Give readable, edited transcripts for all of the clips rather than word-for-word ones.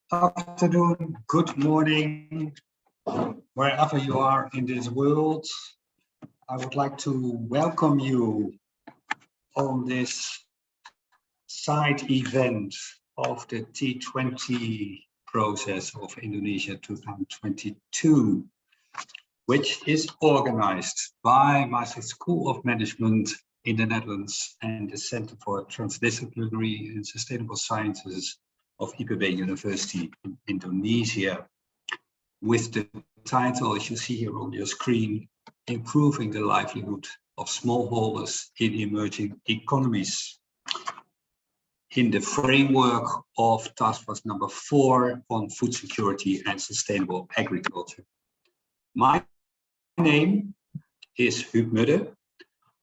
Afternoon, good morning, wherever you are in this world. I would like to welcome you on this side event of the T20 process of Indonesia 2022, which is organized by Maastricht School of Management in the Netherlands and the Center for Transdisciplinary and Sustainable Sciences of IPB University in Indonesia, with the title, as you see here on your screen, Improving the Livelihood of Smallholders in Emerging Economies, in the framework of Task Force number 4 on food security and sustainable agriculture. My name is Huub Mudde.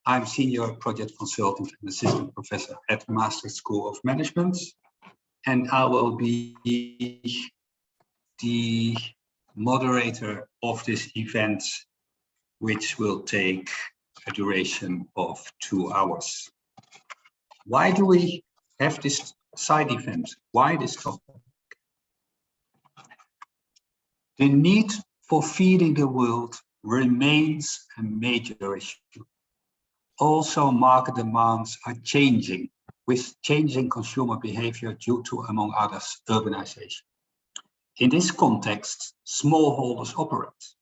I'm Senior Project Consultant and Assistant Professor at Maastricht School of Management, and I will be the moderator of this event, which will take a duration of 2 hours. Why do we have this side event? Why this topic? The need for feeding the world remains a major issue. Also, market demands are changing, with changing consumer behavior due to, among others, urbanization. In this context, smallholders operate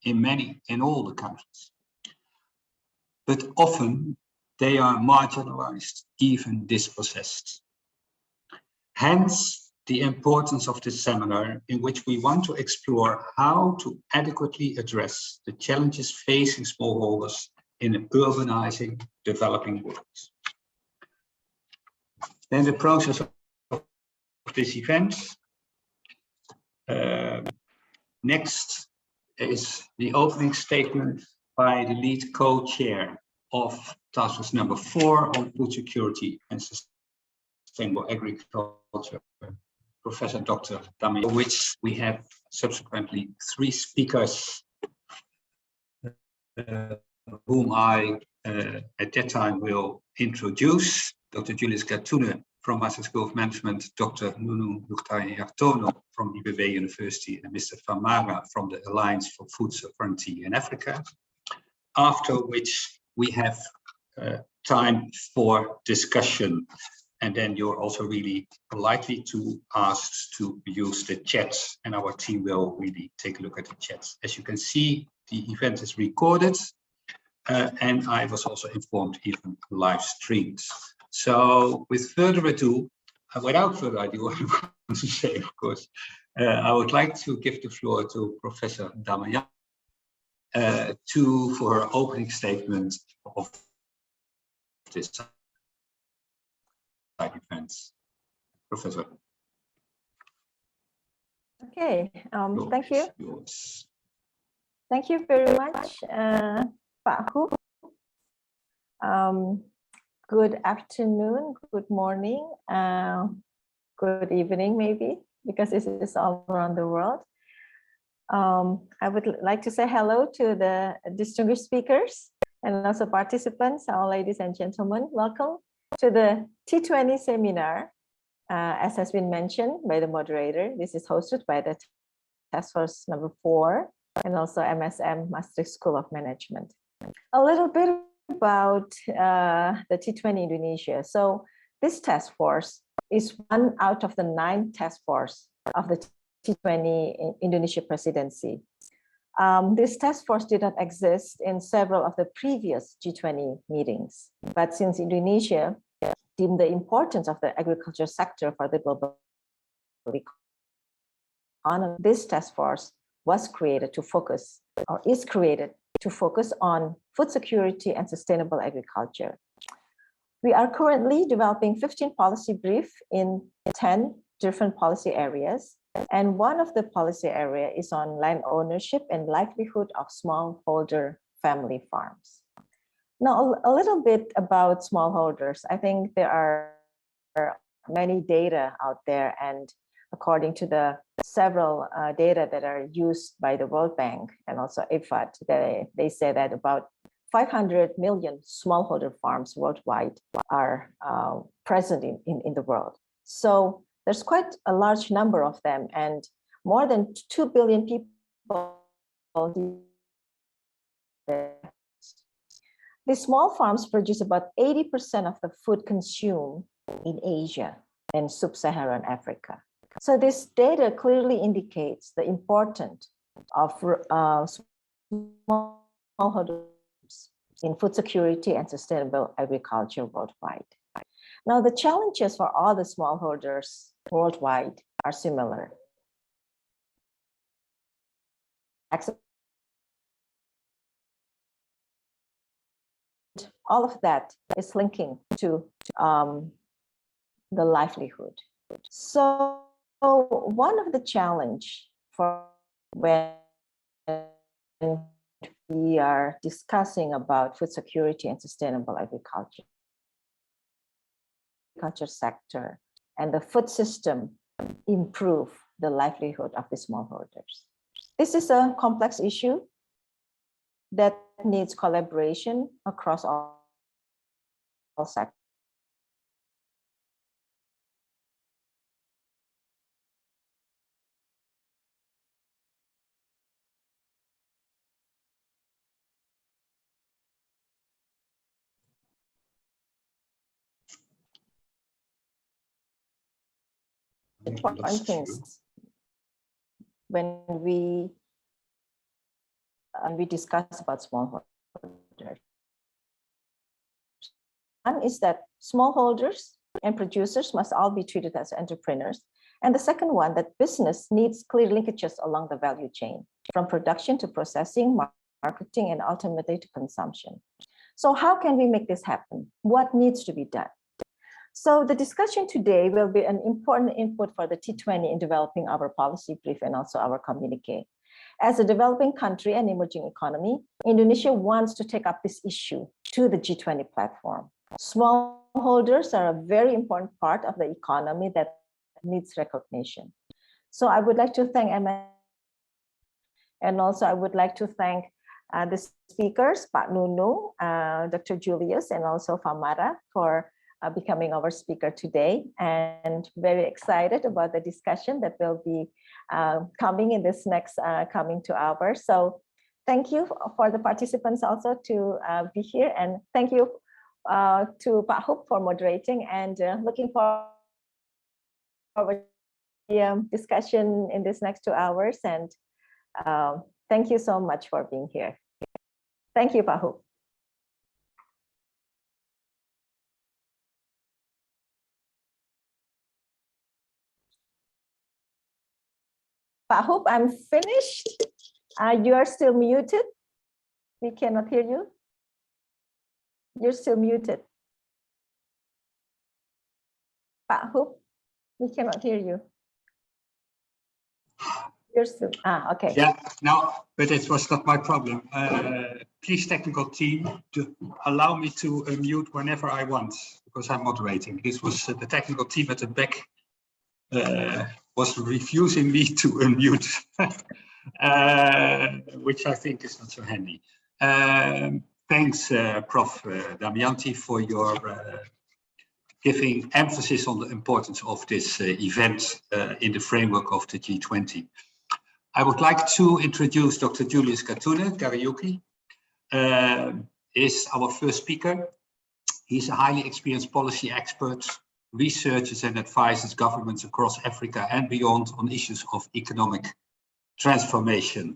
in all the countries, but often they are marginalized, even dispossessed. Hence, the importance of this seminar, in which we want to explore how to adequately address the challenges facing smallholders in an urbanizing, developing world. Then the process of this event. Next is the opening statement by the lead co-chair of Task Force number 4 on food security and sustainable agriculture, Professor Dr. Nadia, which we have subsequently 3 speakers whom I at that time will introduce. Dr. Nadia Tono from Maastricht School of Management, Dr. Nadia Tono from IPB University, and Mr. Famara from the Alliance for Food Sovereignty in Africa. After which we have time for discussion. And then you're also really politely asked to use the chat, and our team will really take a look at the chats. As you can see, the event is recorded, and I was also informed even live streamed. So without further ado, I want to say, of course, I would like to give the floor to Professor Nadia for her opening statement of this side events. Professor. Okay, thank you. Thank you very much, Pak Huub. Good afternoon, good morning, good evening maybe, because this is all around the world. I would like to say hello to the distinguished speakers and also participants, our ladies and gentlemen. Welcome to the T20 seminar. As has been mentioned by the moderator, this is hosted by the Task Force number 4 and also MSM, Maastricht School of Management. A little bit about the T20 Indonesia. So this task force is one out of the 9 task force of the T20 Indonesia presidency. This task force did not exist in several of the previous G20 meetings, but since Indonesia deemed the importance of the agriculture sector for the global economy, this task force was created to focus, or is created to focus on food security and sustainable agriculture. We are currently developing 15 policy briefs in 10 different policy areas. And one of the policy area is on land ownership and livelihood of smallholder family farms. Now, a little bit about smallholders. I think there are many data out there, and according to the several data that are used by the World Bank and also IFAD, they say that about 500 million smallholder farms worldwide are present in the world. So there's quite a large number of them, and more than 2 billion people. These small farms produce about 80% of the food consumed in Asia and sub-Saharan Africa. So this data clearly indicates the importance of smallholders in food security and sustainable agriculture worldwide. Now, the challenges for all the smallholders worldwide are similar. All of that is linking to the livelihood. So one of the challenge for when we are discussing about food security and sustainable agriculture sector and the food system improve the livelihood of the smallholders. This is a complex issue that needs collaboration across all sectors. Important things when we discuss about smallholders. One is that smallholders and producers must all be treated as entrepreneurs. And the second one, that business needs clear linkages along the value chain, from production to processing, marketing, and ultimately to consumption. So how can we make this happen? What needs to be done? So the discussion today will be an important input for the T20 in developing our policy brief and also our communique. As a developing country and emerging economy, Indonesia wants to take up this issue to the G20 platform. Smallholders are a very important part of the economy that needs recognition. So I would like to thank Emma, and also I would like to thank the speakers, Pak Nunu, Dr. Julius, and also Famara for becoming our speaker today, and very excited about the discussion that will be coming in this next coming 2 hours. So thank you for the participants also to be here, and thank you to Pak Hoop for moderating, and looking forward to the discussion in this next 2 hours. And thank you so much for being here. Thank you, Pak Hoop. Pak Hoop, I'm finished. You are still muted. We cannot hear you. You're still muted. Pak Hoop, we cannot hear you. You're still, okay. Yeah, no, but it was not my problem. Please, technical team, to allow me to unmute whenever I want, because I'm moderating. This was the technical team at the back was refusing me to unmute, which I think is not so handy. Thanks, Prof. Damayanti, for your giving emphasis on the importance of this event in the framework of the G20. I would like to introduce Dr. Julius Kariuki, is our first speaker. He's a highly experienced policy expert, researches and advises governments across Africa and beyond on issues of economic transformation.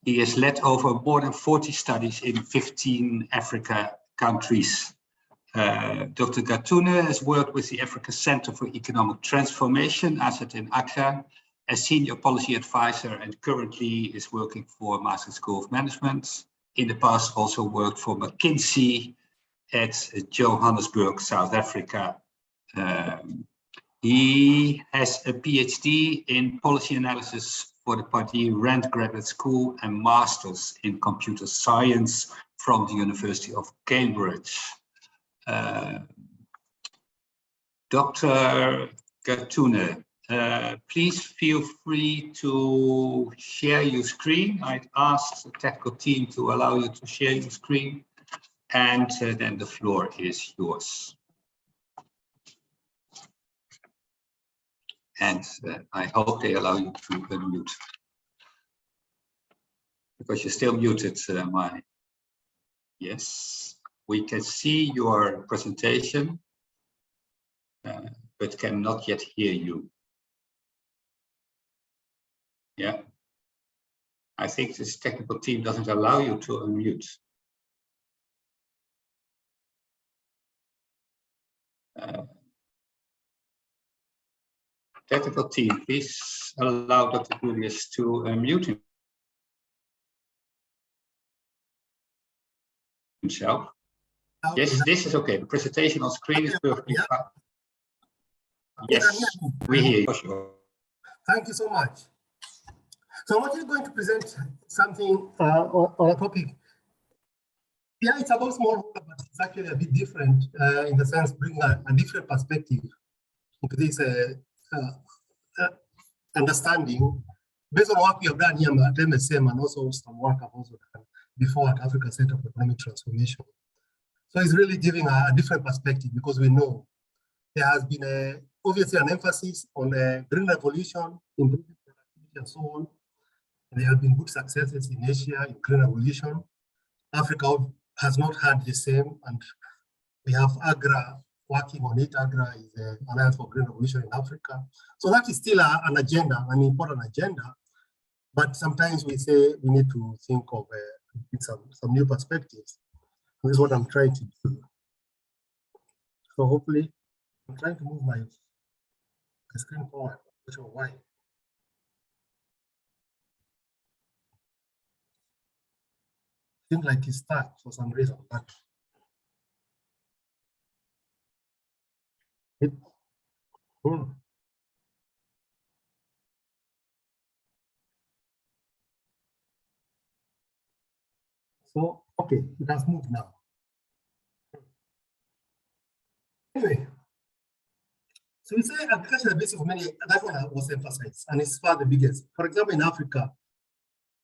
He has led over more than 40 studies in 15 Africa countries. Dr. Gatune has worked with the Africa Center for Economic Transformation, ASET in Accra, as senior policy advisor, and currently is working for Maastricht School of Management. In the past, also worked for McKinsey at Johannesburg, South Africa. He has a PhD in policy analysis for the Pardee Rand Graduate School and Masters in Computer Science from the University of Cambridge. Dr. Gatune, please feel free to share your screen. I'd ask the technical team to allow you to share your screen, and then the floor is yours. And I hope they allow you to unmute. Because you're still muted, Yes, we can see your presentation, but cannot yet hear you. Yeah. I think this technical team doesn't allow you to unmute. Technical team, please allow Dr. Julius to unmute himself. Okay. Yes, this is okay. The presentation on screen is perfectly fine. Yes, we hear you. Sure. Thank you so much. So I'm actually going to present something on a topic. Yeah, it's about smallholder, but it's actually a bit different in the sense bringing a different perspective into this understanding based on what we have done here at MSM and also some work I've also done before at Africa Center for Economic Transformation. So it's really giving a different perspective because we know there has been obviously an emphasis on green revolution, improving productivity and so on. And there have been good successes in Asia in green revolution. Africa has not had the same, and we have AGRA working on it. AGRA is the Alliance for Green Revolution in Africa. So that is still an agenda, an important agenda. But sometimes we say we need to think of some new perspectives. This is what I'm trying to do. So hopefully, I'm trying to move my screen forward. I'm not sure why. Seems like it's stuck for some reason, but So, okay, it has moved now. Anyway, so we say agriculture is the basis of many, that one was emphasized, and it's far the biggest. For example, in Africa,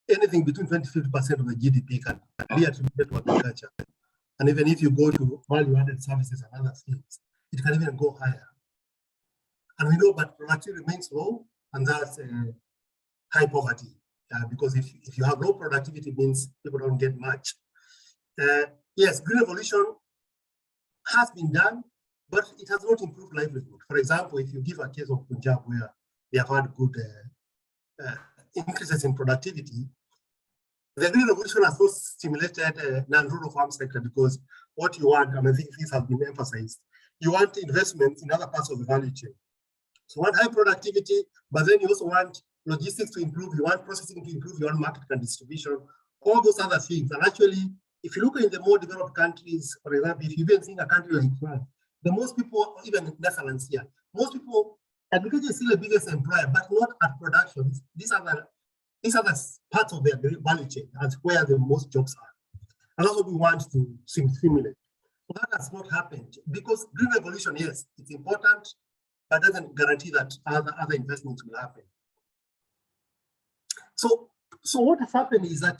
anything between 20–50% of the GDP can be attributed to agriculture. And even if you go to value-added services and other things, it can even go higher. And we know, but productivity remains low, and that's high poverty. Because if you have low productivity, it means people don't get much. Yes, green revolution has been done, but it has not improved livelihood. For example, if you give a case of Punjab where they have had good increases in productivity, the green revolution has not stimulated non-rural farm sector because what you want, and I think this has been emphasized, you want investment in other parts of the value chain. So you want high productivity, but then you also want logistics to improve, you want processing to improve, you want market and distribution, all those other things. And actually, if you look in the more developed countries, for example, if you even think a country like France, the most people, even in Netherlands here, most people, agriculture is still the biggest employer, but not at production. These are the parts of the value chain, that's where the most jobs are. And that's what we want to stimulate. So that has not happened because green revolution, yes, it's important, but doesn't guarantee that other investments will happen. So what has happened is that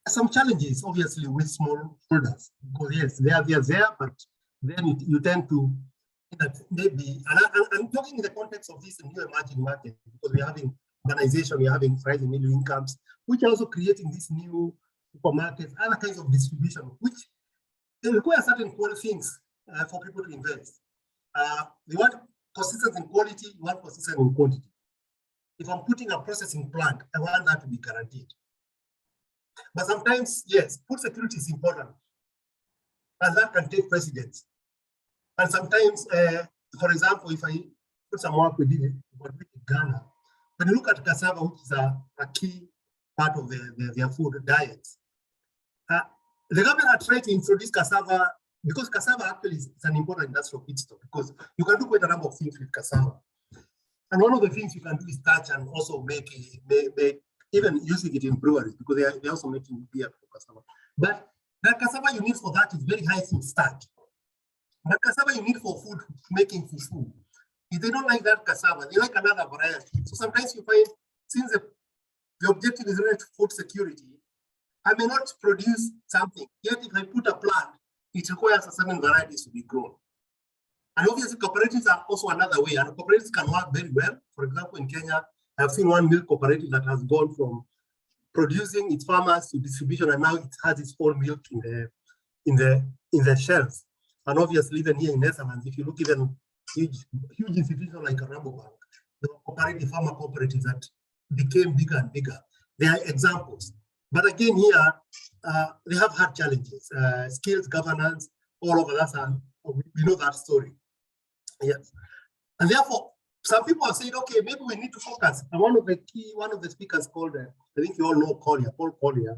some challenges, obviously, with smallholders, because yes, they are there, but then you tend to that maybe, and I'm talking in the context of this new emerging market, because we're having urbanization, we're having rising middle incomes, which are also creating these new supermarkets, other kinds of distribution, which they require certain quality things for people to invest. You want consistency in quality, you want consistency in quantity. If I'm putting a processing plant, I want that to be guaranteed. But sometimes, yes, food security is important, and that can take precedence. And sometimes, for example, if I put some work we did in Ghana, when you look at cassava, which is a key part of their food diet, the government are trying to introduce cassava, because cassava actually is an important industrial feedstock, because you can do quite a number of things with cassava. And one of the things you can do is touch and also make even using it in breweries, because they're also making beer from cassava. But the cassava you need for that is very high in starch. The cassava you need for food, making food. If they don't like that cassava, they like another variety. So sometimes you find, since the objective is related to food security, I may not produce something, yet if I put a plant, it requires a certain varieties to be grown. And obviously, cooperatives are also another way, and cooperatives can work very well. For example, in Kenya, I've seen one milk cooperative that has gone from producing its farmers to distribution, and now it has its own milk in the shelves. And obviously, even here in Netherlands, if you look even huge institutions like a Rabobank, the cooperative farmer cooperatives that became bigger and bigger. They are examples. But again, here they have had challenges, skills, governance, all over that. We know that story. Yes, and therefore, some people are saying, okay, maybe we need to focus. And one of the speakers called, I think you all know Collier, Paul Collier.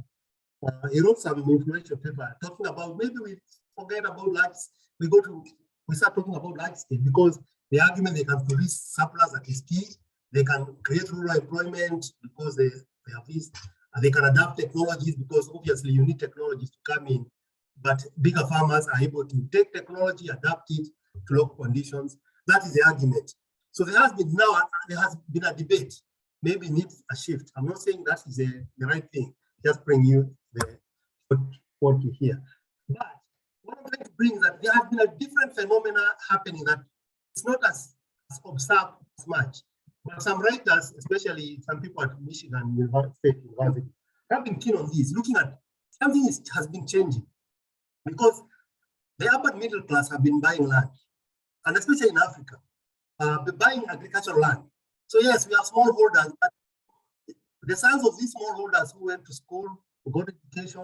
He wrote some influential paper talking about maybe we forget about we start talking about large scale, because the argument they can produce surplus that is key. They can create rural employment because they have this, and they can adapt technologies because obviously you need technologies to come in. But bigger farmers are able to take technology, adapt it to local conditions. That is the argument. So there has been a debate. Maybe needs a shift. I'm not saying that is the right thing. Just bring you what you hear. But what I'm trying to bring is that there has been a different phenomena happening that it's not as observed as much. But some writers, especially some people at Michigan State University, have been keen on this, looking at something has been changing. Because the upper middle class have been buying land, and especially in Africa, buying agricultural land. So yes, we have smallholders, but the sons of these smallholders who went to school, who got education,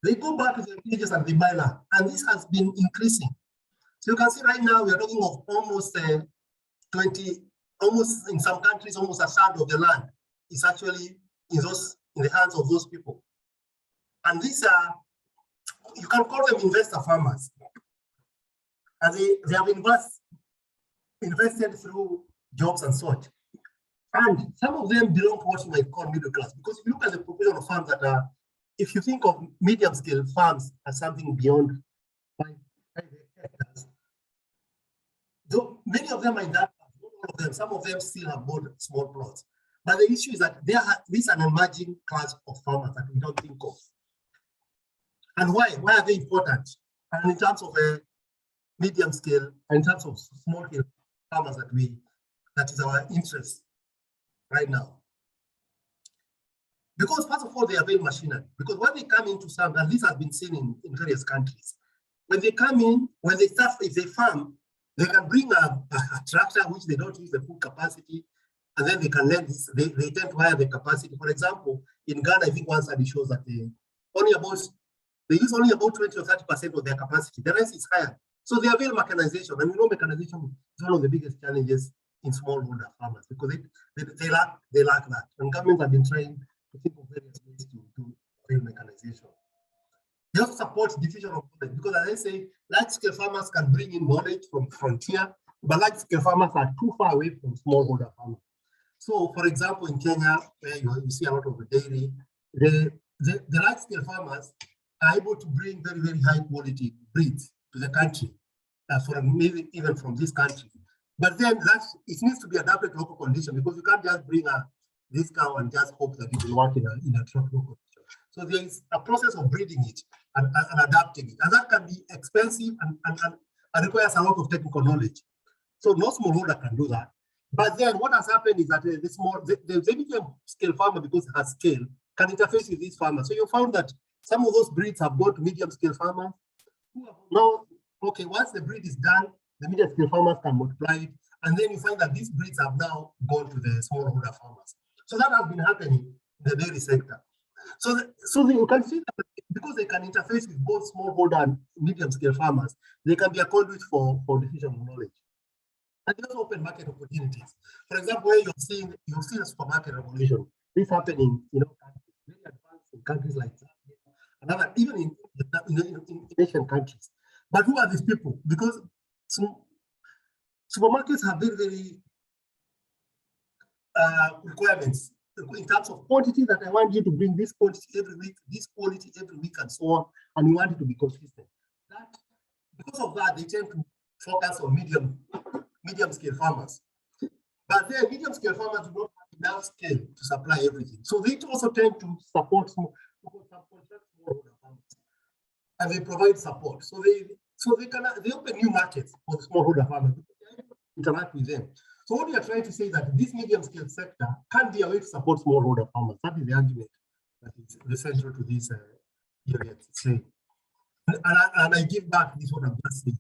they go back to their villages and they buy land. And this has been increasing. So you can see right now we are talking of almost almost in some countries, almost a third of the land is actually in the hands of those people. And these are, you can call them investor farmers. And they have invested through jobs and such. And some of them belong to what you might call middle class, because if you look at the proportion of farms that are, if you think of medium scale farms as something beyond 5 hectares, though many of them are in that, not all of them, some of them still have bought small plots. But the issue is that this is an emerging class of farmers that we don't think of. And why? Why are they important? And in terms of a medium scale, and in terms of small scale farmers that is our interest right now. Because first of all, they are very machinery. Because when they come into some, and this has been seen in various countries, when they come in, when they start, if they farm, they can bring a tractor which they don't use the full capacity, and then they can learn this. They tend to hire the capacity. For example, in Ghana, I think one study shows that they use only about 20 or 30% of their capacity. The rest is higher. So they avail mechanization, and mechanization is one of the biggest challenges in smallholder farmers because they lack that. And governments have been trying to think of various ways to avail mechanization. They also support diffusion of knowledge because, as I say, large-scale farmers can bring in knowledge from frontier, but large-scale farmers are too far away from smallholder farmers. So, for example, in Kenya, where you see a lot of the dairy, the large-scale farmers are able to bring very, very high-quality breeds to the country, maybe even from this country. But then it needs to be adapted to local conditions because you can't just bring this cow and just hope that it will work in a tropical condition. So there is a process of breeding it and adapting it. And that can be expensive and requires a lot of technical knowledge. So no smallholder can do that. But then what has happened is that the medium scale farmer, because it has scale, can interface with these farmers. So you found that some of those breeds have gone to medium scale farmers who have now, okay, once the breed is done, the medium scale farmers can multiply it. And then you find that these breeds have now gone to the smallholder farmers. So that has been happening in the dairy sector. So you can see that because they can interface with both smallholder and medium scale farmers, they can be a conduit for diffusion of knowledge. And there's open market opportunities. For example, where you've seen a supermarket revolution. This happening, very advanced in countries like that, even in Asian countries. But who are these people? Because supermarkets have very, very requirements in terms of quantity, that I want you to bring this quantity every week, this quality every week, and so on, and we want it to be consistent. Because of that, they tend to focus on medium scale farmers. But then medium scale farmers do not have enough scale to supply everything. So they also tend to support smallholder farmers, and they provide support. So So they open new markets for the smallholder farmers, interact with them. So what we are trying to say is that this medium-scale sector can be a way to support smallholder farmers. That is the argument that is the central to this area. And I give back this what I'm just saying.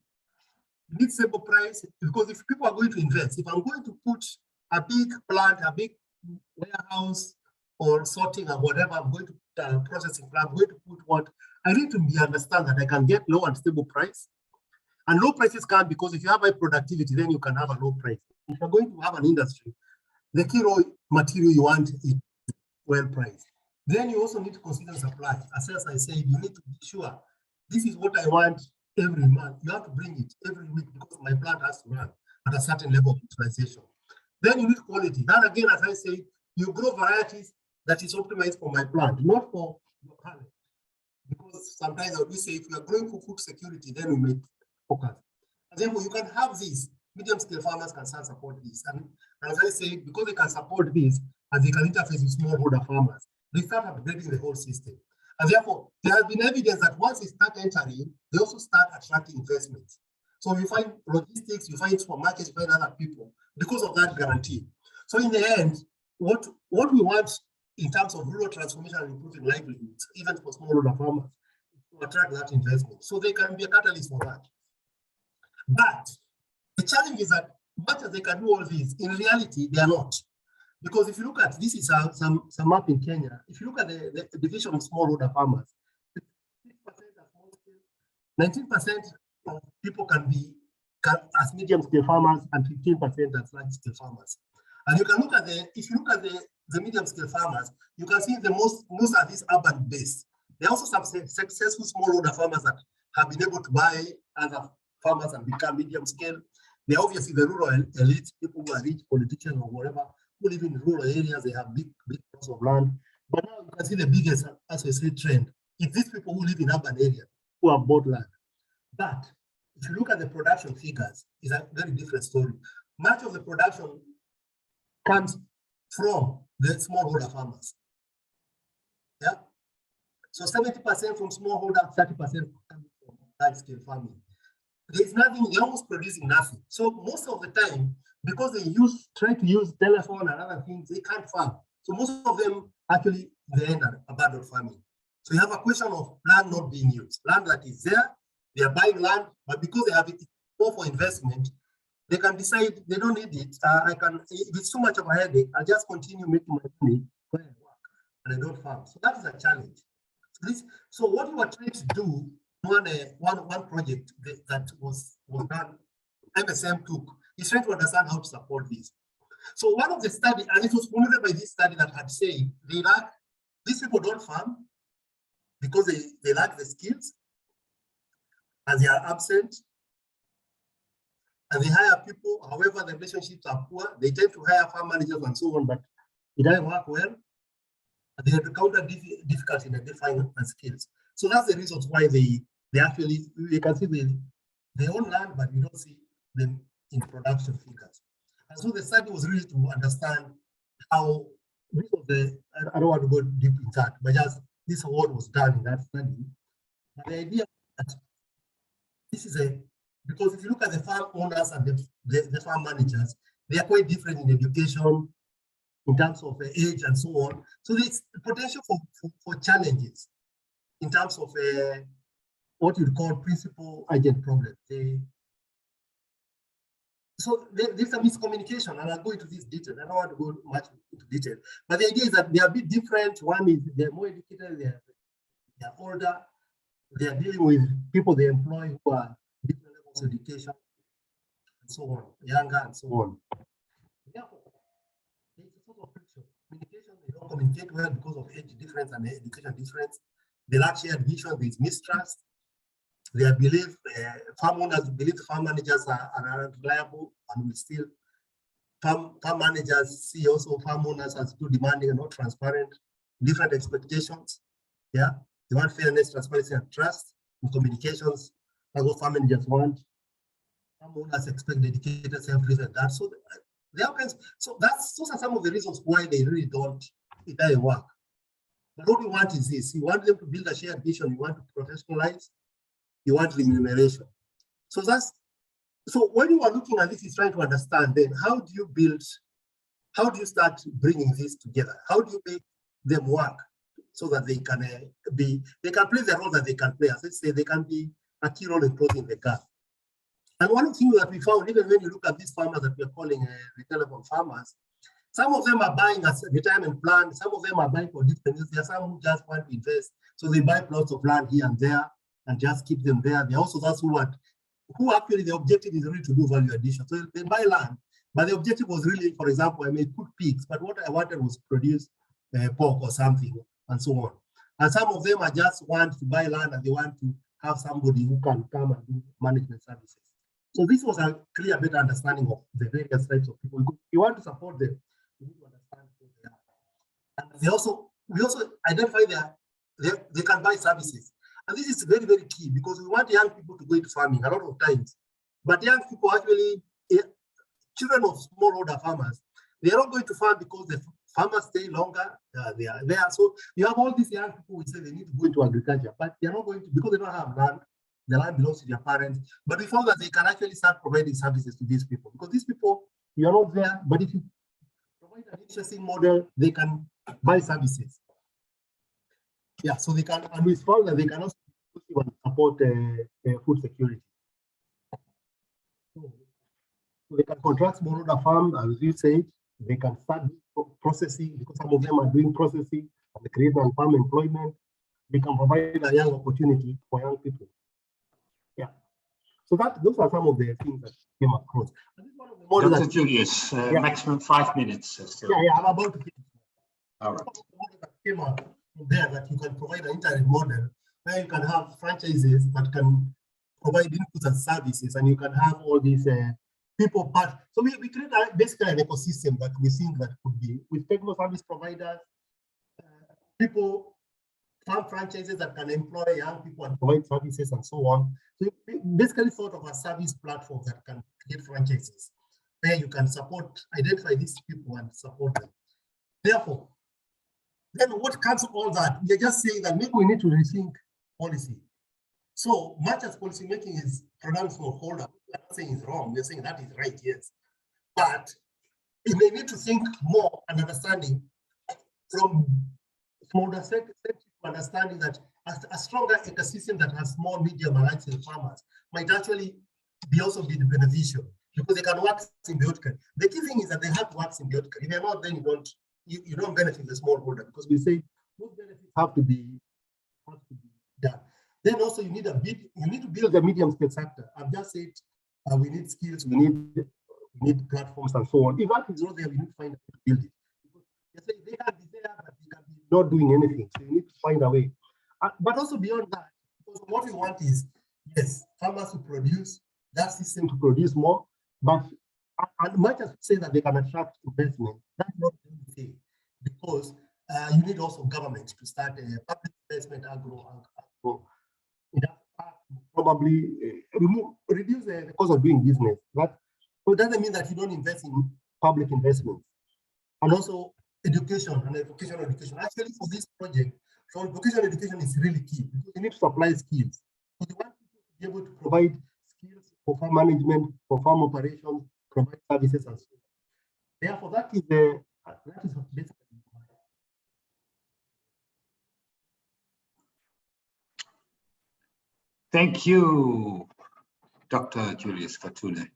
You need stable price, because if people are going to invest, if I'm going to put a big plant, a big warehouse or sorting or whatever, I'm going to processing plant, I'm going to put what, I need to understand that I can get low and stable price. And low prices can, because if you have high productivity, then you can have a low price. If you're going to have an industry, the key raw material you want is well priced. Then you also need to consider supply. As I said, you need to be sure this is what I want every month. You have to bring it every week because my plant has to run at a certain level of utilization. Then you need quality. Then again, as I say, you grow varieties that is optimized for my plant, not for your planet. Because sometimes I will say, if you are growing for food security, then we may focus. And therefore, you can have this. Medium-scale farmers can start support this. And as I say, because they can support this, and they can interface with smallholder farmers, they start upgrading the whole system. And therefore, there has been evidence that once they start entering, they also start attracting investments. So you find logistics, you find supermarkets, you find other people because of that guarantee. So in the end, what we want in terms of rural transformation and improving livelihoods, even for smallholder farmers, to attract that investment. So they can be a catalyst for that. But the challenge is that much as they can do all this, in reality, they are not. Because if you look at, this is some map in Kenya, if you look at the division of smallholder farmers, 6% are small scale, 19% of people can be as medium scale farmers, and 15% as large scale farmers. And you can look at if you look at the medium scale farmers, you can see the most are these urban based. There are also some successful smallholder farmers that have been able to buy other farmers and become medium scale. They're obviously the rural elite, people who are rich, politicians or whatever, who live in rural areas, they have big plots of land. But now you can see the biggest, as we say, trend. It's these people who live in urban areas who have bought land. But if you look at the production figures, it's a very different story. Much of the production comes from the smallholder farmers. Yeah. So 70% from smallholder, 30% from large-scale farming. There's nothing, they're almost producing nothing. So most of the time, because they try to use telephone and other things, they can't farm. So most of them actually, they end up abandoned farming. So you have a question of land not being used. Land that is there, they are buying land, but because they have it more for investment, they can decide they don't need it. If it's too much of a headache, I'll just continue making my money when I work and I don't farm. So that is a challenge. So what we are trying to do, one project that was done, MSM took, is trying to understand how to support this. So one of the studies, and it was promoted by this study that had said, these people don't farm because they lack the skills and they are absent. And they hire people, however, the relationships are poor. They tend to hire farm managers and so on, but it doesn't work well. And they encounter difficulty in identifying skills. So that's the reasons why they actually, you can see they own land, but we don't see them in production figures. And so the study was really to understand how, this was I don't want to go deep in that, but just this award was done in that study. But the idea that this is because if you look at the farm owners and the farm managers, they are quite different in education, in terms of age and so on. So there's potential for challenges in terms of what you'd call principal agent problem. So there's a miscommunication, and I'll go into this detail. I don't want to go much into detail, but the idea is that they are a bit different. One is they're more educated, they're older, they are dealing with people they employ who are different levels of education, and so on, younger and so on. Therefore, there's a sort of friction. Communication, they don't communicate well because of age difference and education difference. They lack shared vision, there's mistrust. They believe, farm owners believe farm managers are unreliable and will still, farm managers see also farm owners as too demanding and not transparent, different expectations. Yeah, they want fairness, transparency, and trust in communications. That's what farm managers want. Farm owners expect dedicated self-reliance and that. So there are kinds. So those are some of the reasons why they really don't. It doesn't work. But what we want is this: you want them to build a shared vision. You want to professionalize. You want remuneration. So when you are looking at this, is trying to understand then how do you start bringing this together? How do you make them work so that they can play the role that they can play? As I say, they can be a key role in closing the gap. And one thing that we found, even when you look at these farmers that we are calling retailable farmers, some of them are buying a retirement plan, some of them are buying for different reasons. There are some who just want to invest, so they buy plots of land here and there and just keep them there. There are also those who actually the objective is really to do value addition. So they buy land, but the objective was really, for example, I may cook pigs, but what I wanted was to produce pork or something, and so on. And some of them are just want to buy land and they want to have somebody who can come and do management services. So this was a clear, better understanding of the various types of people. If you want to support them, you need to understand who they are. And we also identify they can buy services. And this is very, very key because we want young people to go into farming a lot of times. But young people actually, children of smallholder farmers, they are not going to farm because the farmers stay longer. They are there. So you have all these young people who say they need to go into agriculture, but they are not going to because they don't have land. The land belongs to their parents. But we found that they can actually start providing services to these people because these people, you are not there. But if you provide an interesting model, they can buy services. Yeah, so they can, and we found that they can also support food security. So they can contract smallholder farms, as you said. They can start processing because some of them are doing processing and they create non-farm employment. They can provide a young opportunity for young people. Yeah. So those are some of the things that came across. And this is one of the models Dr. Julius, maximum 5 minutes still. Yeah, I'm about to finish. All right. That came out from there that you can provide an internet model where you can have franchises that can provide inputs and services, and you can have all these people part. So we create basically an ecosystem that we think that could be with techno service providers, people, farm franchises that can employ young people and provide services and so on. So basically sort of a service platform that can create franchises where you can identify these people and support them. Therefore, then what comes from all that? We're just saying that maybe we need to rethink policy. So much as policy making is pronounced smallholder, we're not saying it's wrong, we're saying that is right, yes. But we may need to think more and understanding from smallholder understanding that a stronger ecosystem that has small, medium, and large farmers might actually also be beneficial because they can work symbiotically. The key thing is that they have to work symbiotically. If they're not, then you don't benefit the smallholder because we say those benefits have to be done. Then also you need to build a medium scale sector. I've just said we need skills, we need platforms and so on. If that is not there, we need to find a way to build it. Because they can be there, but they can be not doing anything. So you need to find a way. But also beyond that, because what we want is, yes, farmers to produce, that system to produce more, but as much as we say that they can attract investment, that's not the only thing, because you need also government to start a public investment agro. Probably reduce the cost of doing business. But it doesn't mean that you don't invest in public investments. And also education and education. Actually, for this project, so education is really key because you need to supply skills. So you want people to be able to provide skills for farm management, for farm operations, provide services and so on. Therefore, that is basically. Thank you, Dr. Julius Katune.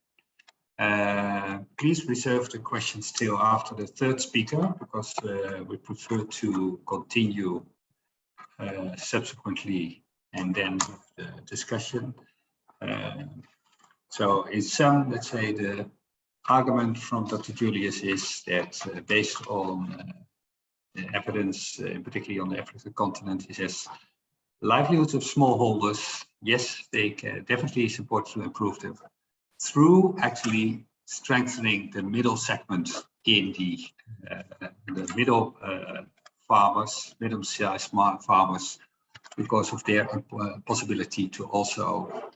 Please reserve the questions till after the third speaker because we prefer to continue subsequently and then the discussion. So in sum, let's say the argument from Dr. Julius is that based on the evidence, particularly on the African continent, he says livelihoods of smallholders, yes, they can definitely support to improve them through actually strengthening the middle segment in the middle farmers, middle-sized farmers, because of their possibility to also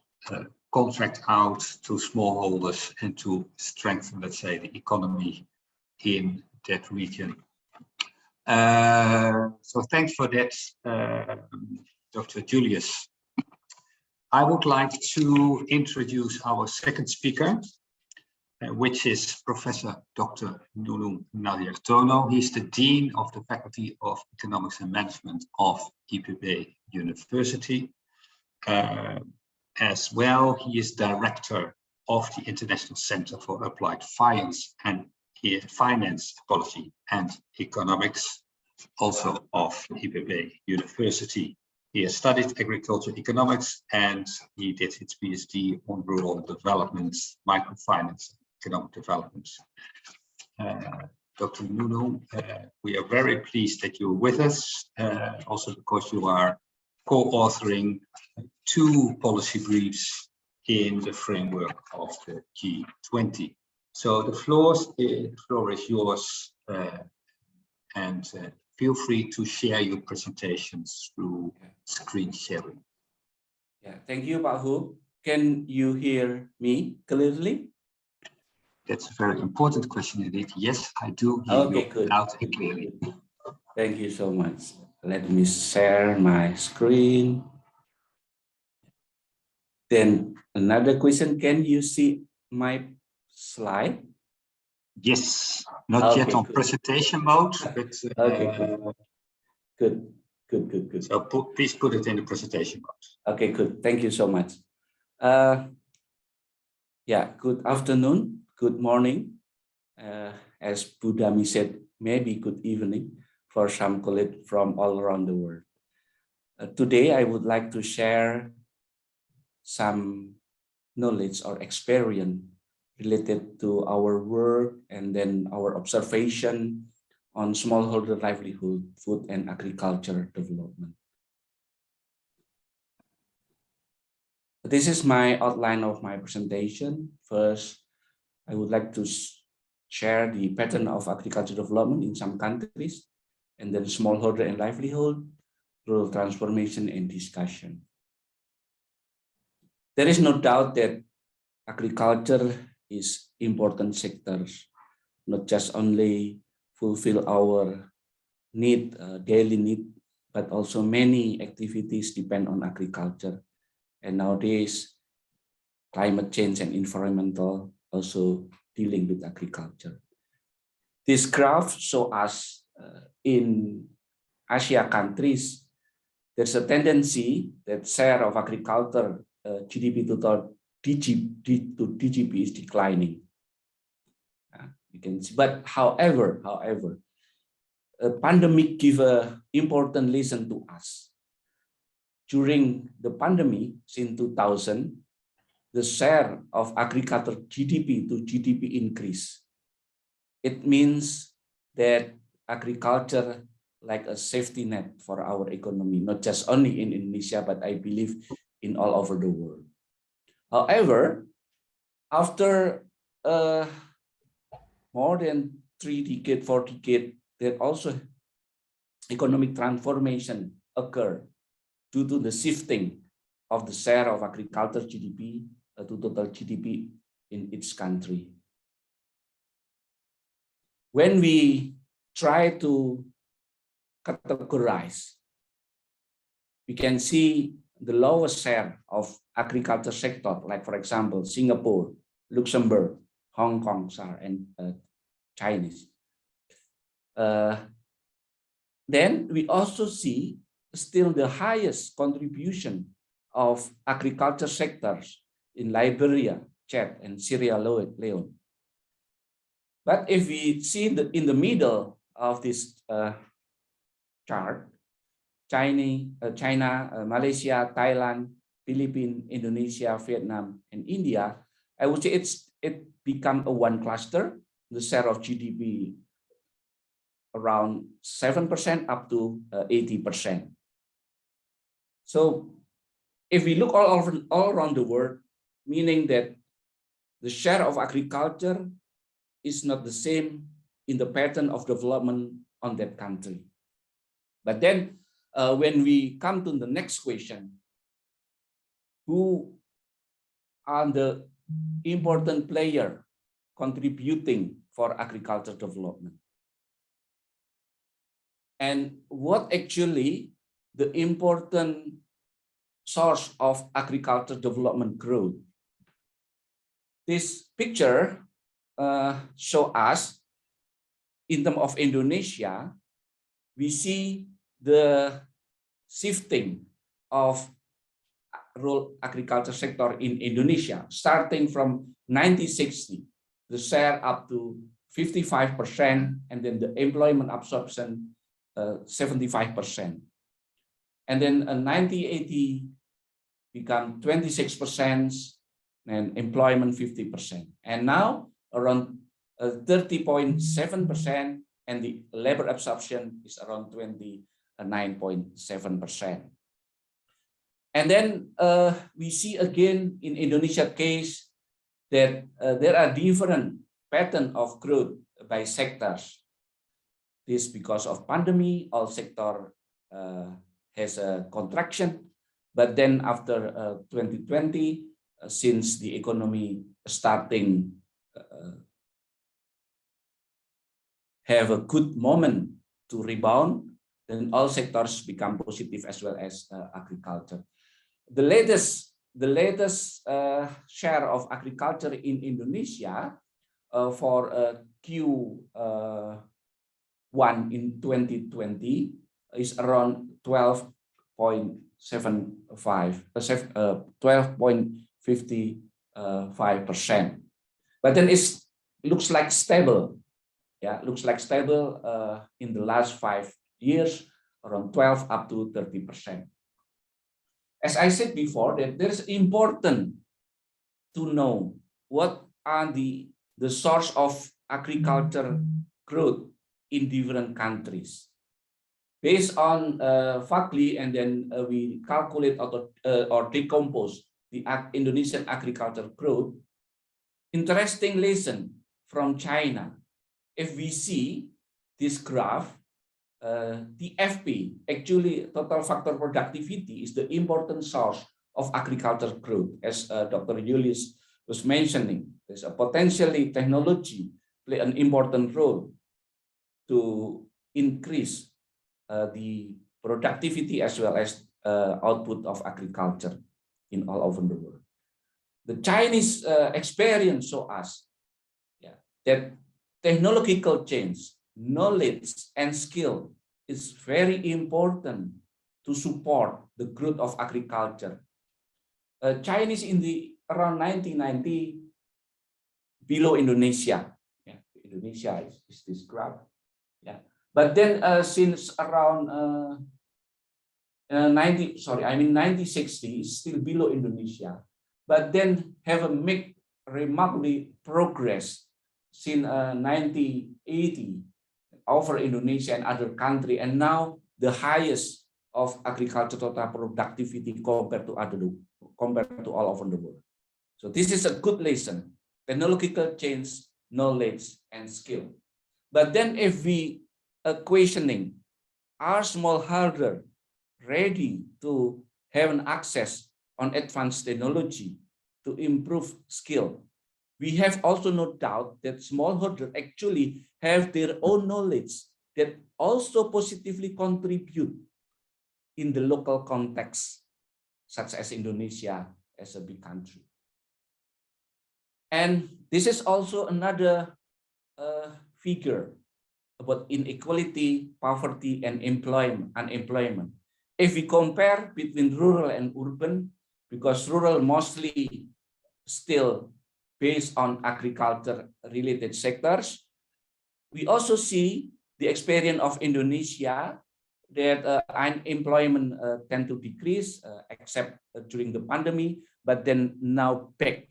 contract out to smallholders and to strengthen, let's say, the economy in that region. So thanks for that, Dr. Julius. I would like to introduce our second speaker, which is Professor Dr. Nadia Tono. He's the Dean of the Faculty of Economics and Management of IPB University. As well, he is Director of the International Center for Applied Finance Policy and Economics, also of IPB University. He has studied agriculture economics and he did his PhD on rural development, microfinance, economic development. Dr. Nuno, we are very pleased that you're with us, also because you are co-authoring 2 policy briefs in the framework of the G20. So the floor is yours, and feel free to share your presentations through screen sharing. Yeah, thank you, Pak Hu. Can you hear me clearly? That's a very important question indeed. Yes, I do hear you loud and clearly. Thank you so much. Let me share my screen. Then another question, can you see my slide? Yes, not yet on presentation mode, but good. So please put it in the presentation mode. Okay, good. Thank you so much. Yeah, good afternoon, good morning. As Budami said, maybe good evening for some colleagues from all around the world. Today, I would like to share some knowledge or experience related to our work and then our observation on smallholder livelihood, food and agriculture development. This is my outline of my presentation. First, I would like to share the pattern of agriculture development in some countries, and then smallholder and livelihood, rural transformation and discussion. There is no doubt that agriculture is important sectors, not just only fulfill our need, daily need, but also many activities depend on agriculture. And nowadays, climate change and environmental also dealing with agriculture. This graph shows us in Asia countries, there's a tendency that share of agriculture GDP to GDP is declining. You can see, but however, a pandemic give an important lesson to us. During the pandemic in 2000, the share of agriculture GDP to GDP increased. It means that agriculture like a safety net for our economy, not just only in Indonesia, but I believe in all over the world. However, after more than 3 decades, 4 decades, there also economic transformation occurred due to the shifting of the share of agriculture GDP to total GDP in each country. When we try to categorize, we can see the lowest share of agriculture sector, like for example, Singapore, Luxembourg, Hong Kong, and Chinese. Then we also see still the highest contribution of agriculture sectors in Liberia, Chad, and Sierra Leone. But if we see in the middle of this chart, China, Malaysia, Thailand, Philippines, Indonesia, Vietnam, and India, I would say it become a one cluster. The share of GDP around 7% up to 80%. So if we look all around the world, meaning that the share of agriculture is not the same in the pattern of development on that country. But then when we come to the next question, who are the important player contributing for agriculture development? And what actually the important source of agriculture development growth. This picture shows us, in terms of Indonesia, we see the shifting of rural agriculture sector in Indonesia, starting from 1960, the share up to 55%, and then the employment absorption 75%. And then 1980 become 26% and employment 50%. And now around 30.7%, and the labor absorption is around 29.7%. And then we see again in Indonesia case that there are different patterns of growth by sectors. This because of pandemic, all sector has a contraction. But then after 2020, since the economy starting have a good moment to rebound, then all sectors become positive as well as agriculture. The latest share of agriculture in Indonesia for Q1 in 2020 is around 12.55%. But then it looks like stable. Yeah, looks like stable in the last 5 years, around 12 up to 30%. As I said before, that there's important to know what are the source of agriculture growth in different countries. Based on FACLI, and then we calculate or decompose the Indonesian agriculture growth. Interesting lesson from China. If we see this graph, TFP, actually total factor productivity, is the important source of agriculture growth. As Dr. Julius was mentioning, there's a potentially technology play an important role to increase the productivity as well as output of agriculture in all over the world. The Chinese experience show us that technological change, knowledge, and skill is very important to support the growth of agriculture. Chinese in the around 1990 below Indonesia. Yeah, Indonesia is this graph. Yeah, but then since around 1960 is still below Indonesia, but then have a make remarkably progress since 1980 over Indonesia and other country, and now the highest of agriculture total productivity compared to all over the world. So this is a good lesson: technological change, knowledge, and skill. But then if we are questioning, are smallholder ready to have an access on advanced technology to improve skill? We have also no doubt that smallholders actually have their own knowledge that also positively contribute in the local context, such as Indonesia as a big country. And this is also another figure about inequality, poverty, and unemployment. If we compare between rural and urban, because rural mostly still based on agriculture-related sectors, we also see the experience of Indonesia that unemployment tend to decrease, except during the pandemic, but then now back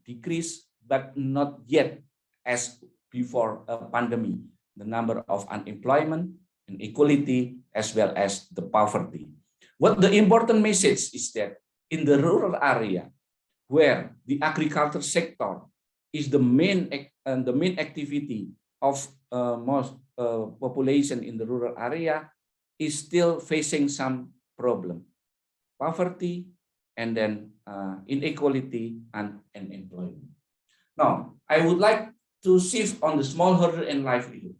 decrease, but not yet as before a pandemic. The number of unemployment, inequality, as well as the poverty. What the important message is that in the rural area, where the agriculture sector is the main activity of most population in the rural area, is still facing some problem, poverty, and then inequality and unemployment. Now, I would like to shift on the smallholder and livelihood.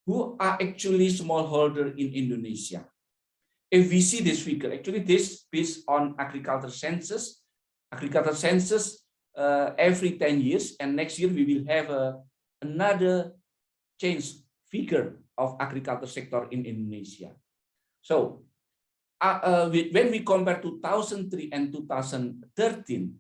Who are actually smallholder in Indonesia? if we see this figure, actually this based on agriculture census. Agriculture census every 10 years, and next year we will have another change figure of agriculture sector in Indonesia. So when we compare 2003 and 2013,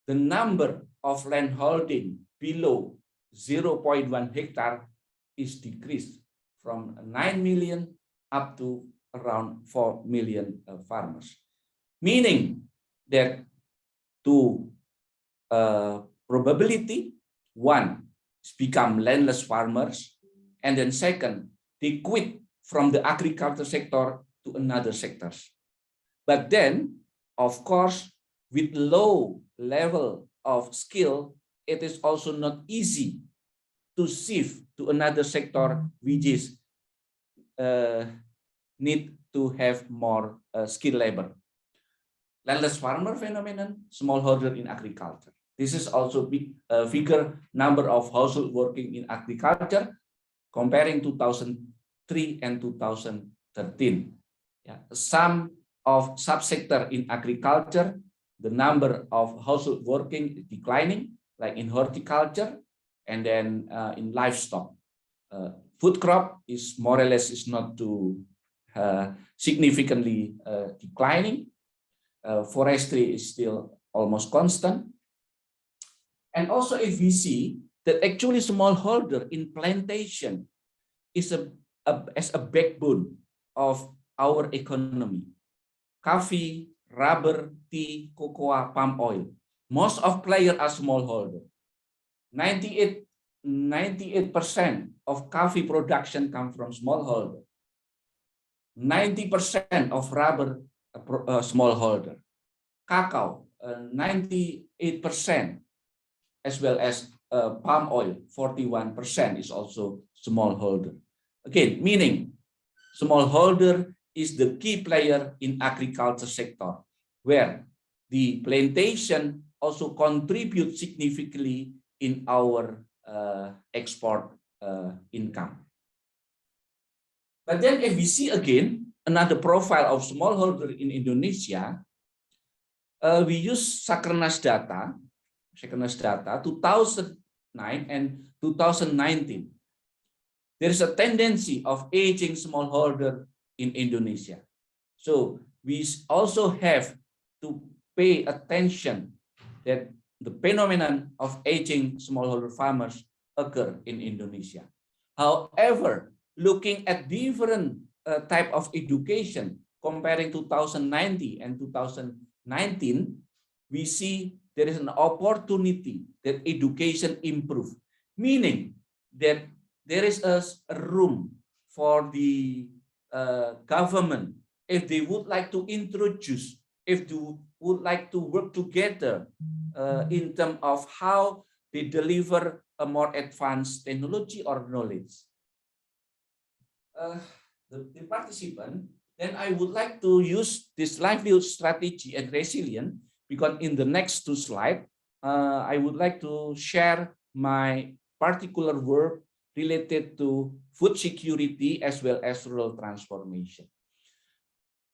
the number of land holding below 0.1 hectare is decreased from 9 million up to around 4 million farmers, meaning that to probability, one, become landless farmers, and then second, they quit from the agriculture sector to another sectors. But then, of course, with low level of skill, it is also not easy to shift to another sector which is need to have more skilled labor. Landless farmer phenomenon, smallholder in agriculture. This is also big figure number of household working in agriculture comparing 2003 and 2013. Yeah, some of subsector in agriculture, the number of household working is declining, like in horticulture, and then in livestock. Food crop is more or less is not too significantly declining. Forestry is still almost constant. And also if we see that actually smallholder in plantation is as a backbone of our economy. Coffee, rubber, tea, cocoa, palm oil. Most of players are smallholder. 98% of coffee production come from smallholder. 90% of rubber smallholder. Cacao, 98%, as well as palm oil, 41% is also smallholder. Again, meaning smallholder is the key player in agriculture sector, where the plantation also contributes significantly in our export income. But then if we see again another profile of smallholder in Indonesia, we use Sakrenas data 2009 and 2019. There is a tendency of aging smallholder in Indonesia. So we also have to pay attention that the phenomenon of aging smallholder farmers occur in Indonesia. However, looking at different type of education comparing 2019 and 2019, we see there is an opportunity that education improve, meaning that there is a room for the government if they would like to introduce, if they would like to work together in terms of how they deliver a more advanced technology or knowledge. The participant, then I would like to use this livelihood strategy and resilience, because in the next two slides, I would like to share my particular work related to food security as well as rural transformation.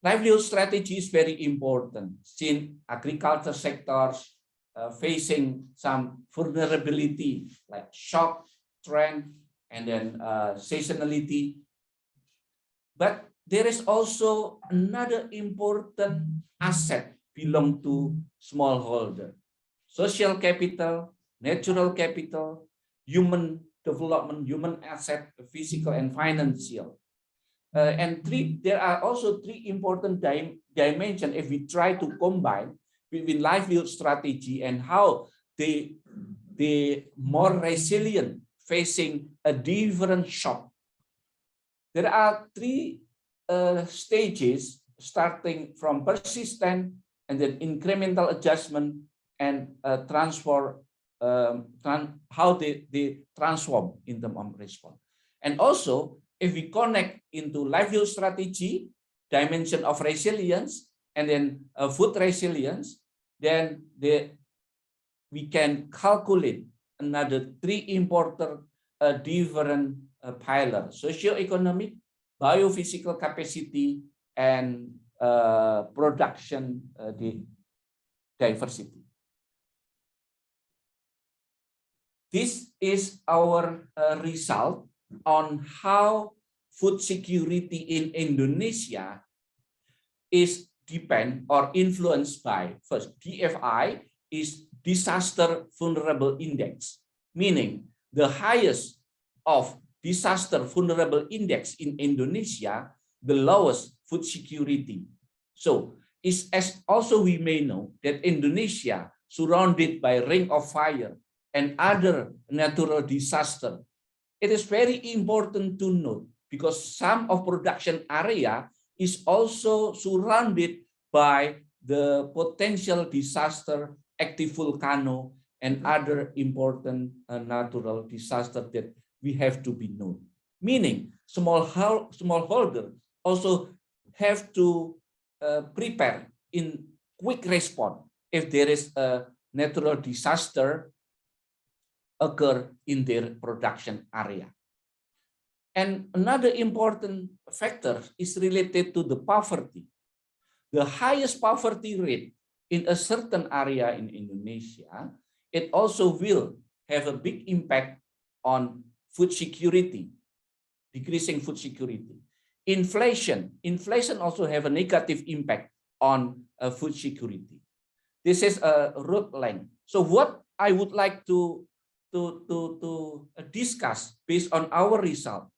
Livelihood strategy is very important since agriculture sectors facing some vulnerability like shock, trend, and then seasonality. But there is also another important asset belong to smallholder: social capital, natural capital, human development, human asset, physical and financial. And there are also three important dimensions if we try to combine between livelihood strategy and how they more resilient facing a different shock. There are three stages starting from persistent and then incremental adjustment and how they transform in terms of response. And also, if we connect into livelihood strategy, dimension of resilience, and then food resilience, then we can calculate another three important different pillars: socioeconomic, biophysical capacity, and production diversity. This is our result on how food security in Indonesia is depend or influenced by, first, DFI is disaster vulnerable index, meaning the highest of disaster vulnerable index in Indonesia, the lowest food security. So is as also we may know that Indonesia surrounded by ring of fire and other natural disaster. It is very important to note because some of production area is also surrounded by the potential disaster, active volcano, and other important natural disaster that we have to be known. Meaning, smallholder also have to prepare in quick response if there is a natural disaster occur in their production area. And another important factor is related to the poverty. The highest poverty rate in a certain area in Indonesia, it also will have a big impact on food security, decreasing food security. Inflation also have a negative impact on food security. This is a root length. So what I would like to discuss based on our result,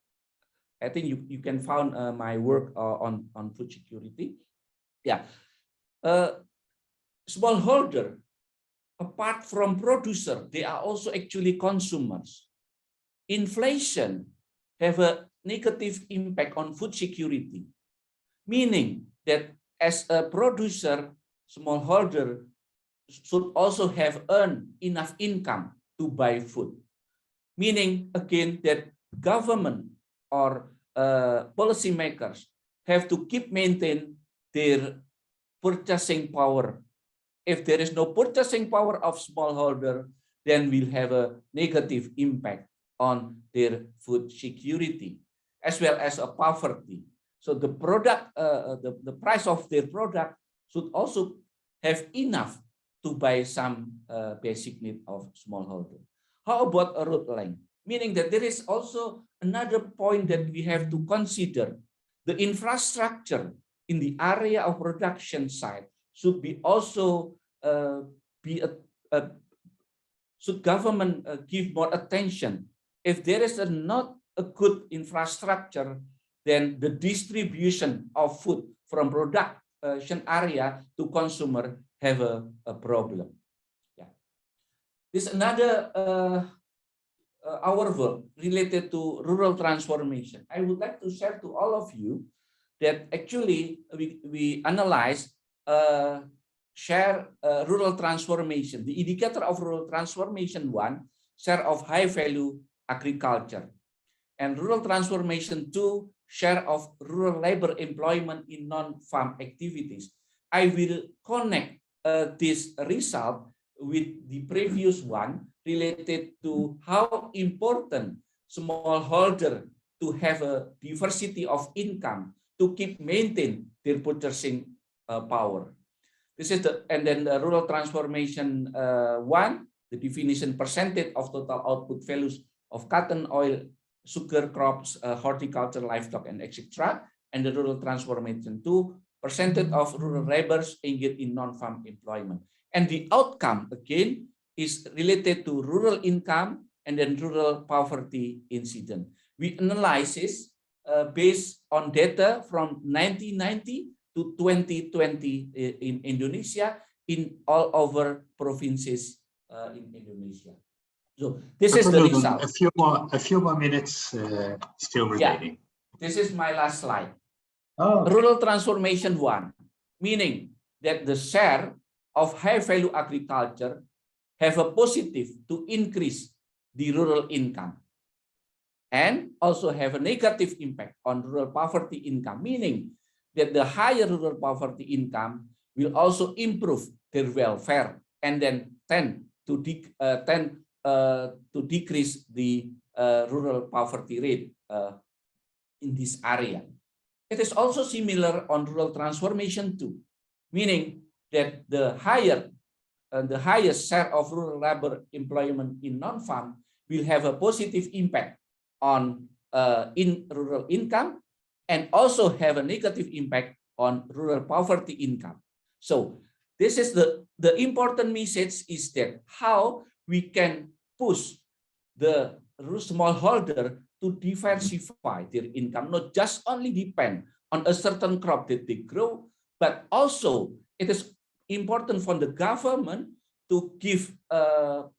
I think you can find my work on food security. Yeah, smallholder, apart from producer, they are also actually consumers. Inflation have a negative impact on food security, meaning that as a producer, smallholder should also have earned enough income to buy food. Meaning again that government or policymakers have to keep maintain their purchasing power. If there is no purchasing power of smallholder, then we'll have a negative impact on their food security, as well as a poverty. So the product, the price of their product should also have enough to buy some basic need of smallholder. How about a root length? Meaning that there is also another point that we have to consider. The infrastructure in the area of production site should be also should government give more attention. If there is not a good infrastructure, then the distribution of food from production area to consumer have a problem. Yeah. This is another our work related to rural transformation. I would like to share to all of you that actually we analyze rural transformation. The indicator of rural transformation 1, share of high value agriculture, and rural transformation 2, share of rural labor employment in non-farm activities. I will connect this result with the previous one related to how important smallholder to have a diversity of income to keep maintain their purchasing power. This is and then the rural transformation 1, the definition percentage of total output values of cotton, oil, sugar crops, horticulture, livestock, and etc. And the rural transformation 2, percentage of rural laborers engaged in non-farm employment. And the outcome again is related to rural income and then rural poverty incident. We analyze this based on data from 1990 to 2020 in Indonesia, in all over provinces in Indonesia. So this is the result. A few more minutes still remaining. Yeah, this is my last slide. Oh, okay. Rural transformation 1, meaning that the share of high value agriculture have a positive to increase the rural income, and also have a negative impact on rural poverty income, meaning that the higher rural poverty income will also improve their welfare and then tend to decrease the rural poverty rate in this area. it is also similar on rural transformation too, meaning that the highest share of rural labor employment in non-farm will have a positive impact on in rural income, and also have a negative impact on rural poverty income. So this is the important message, is that how we can push the smallholder to diversify their income, not just only depend on a certain crop that they grow, but also it is important for the government to give to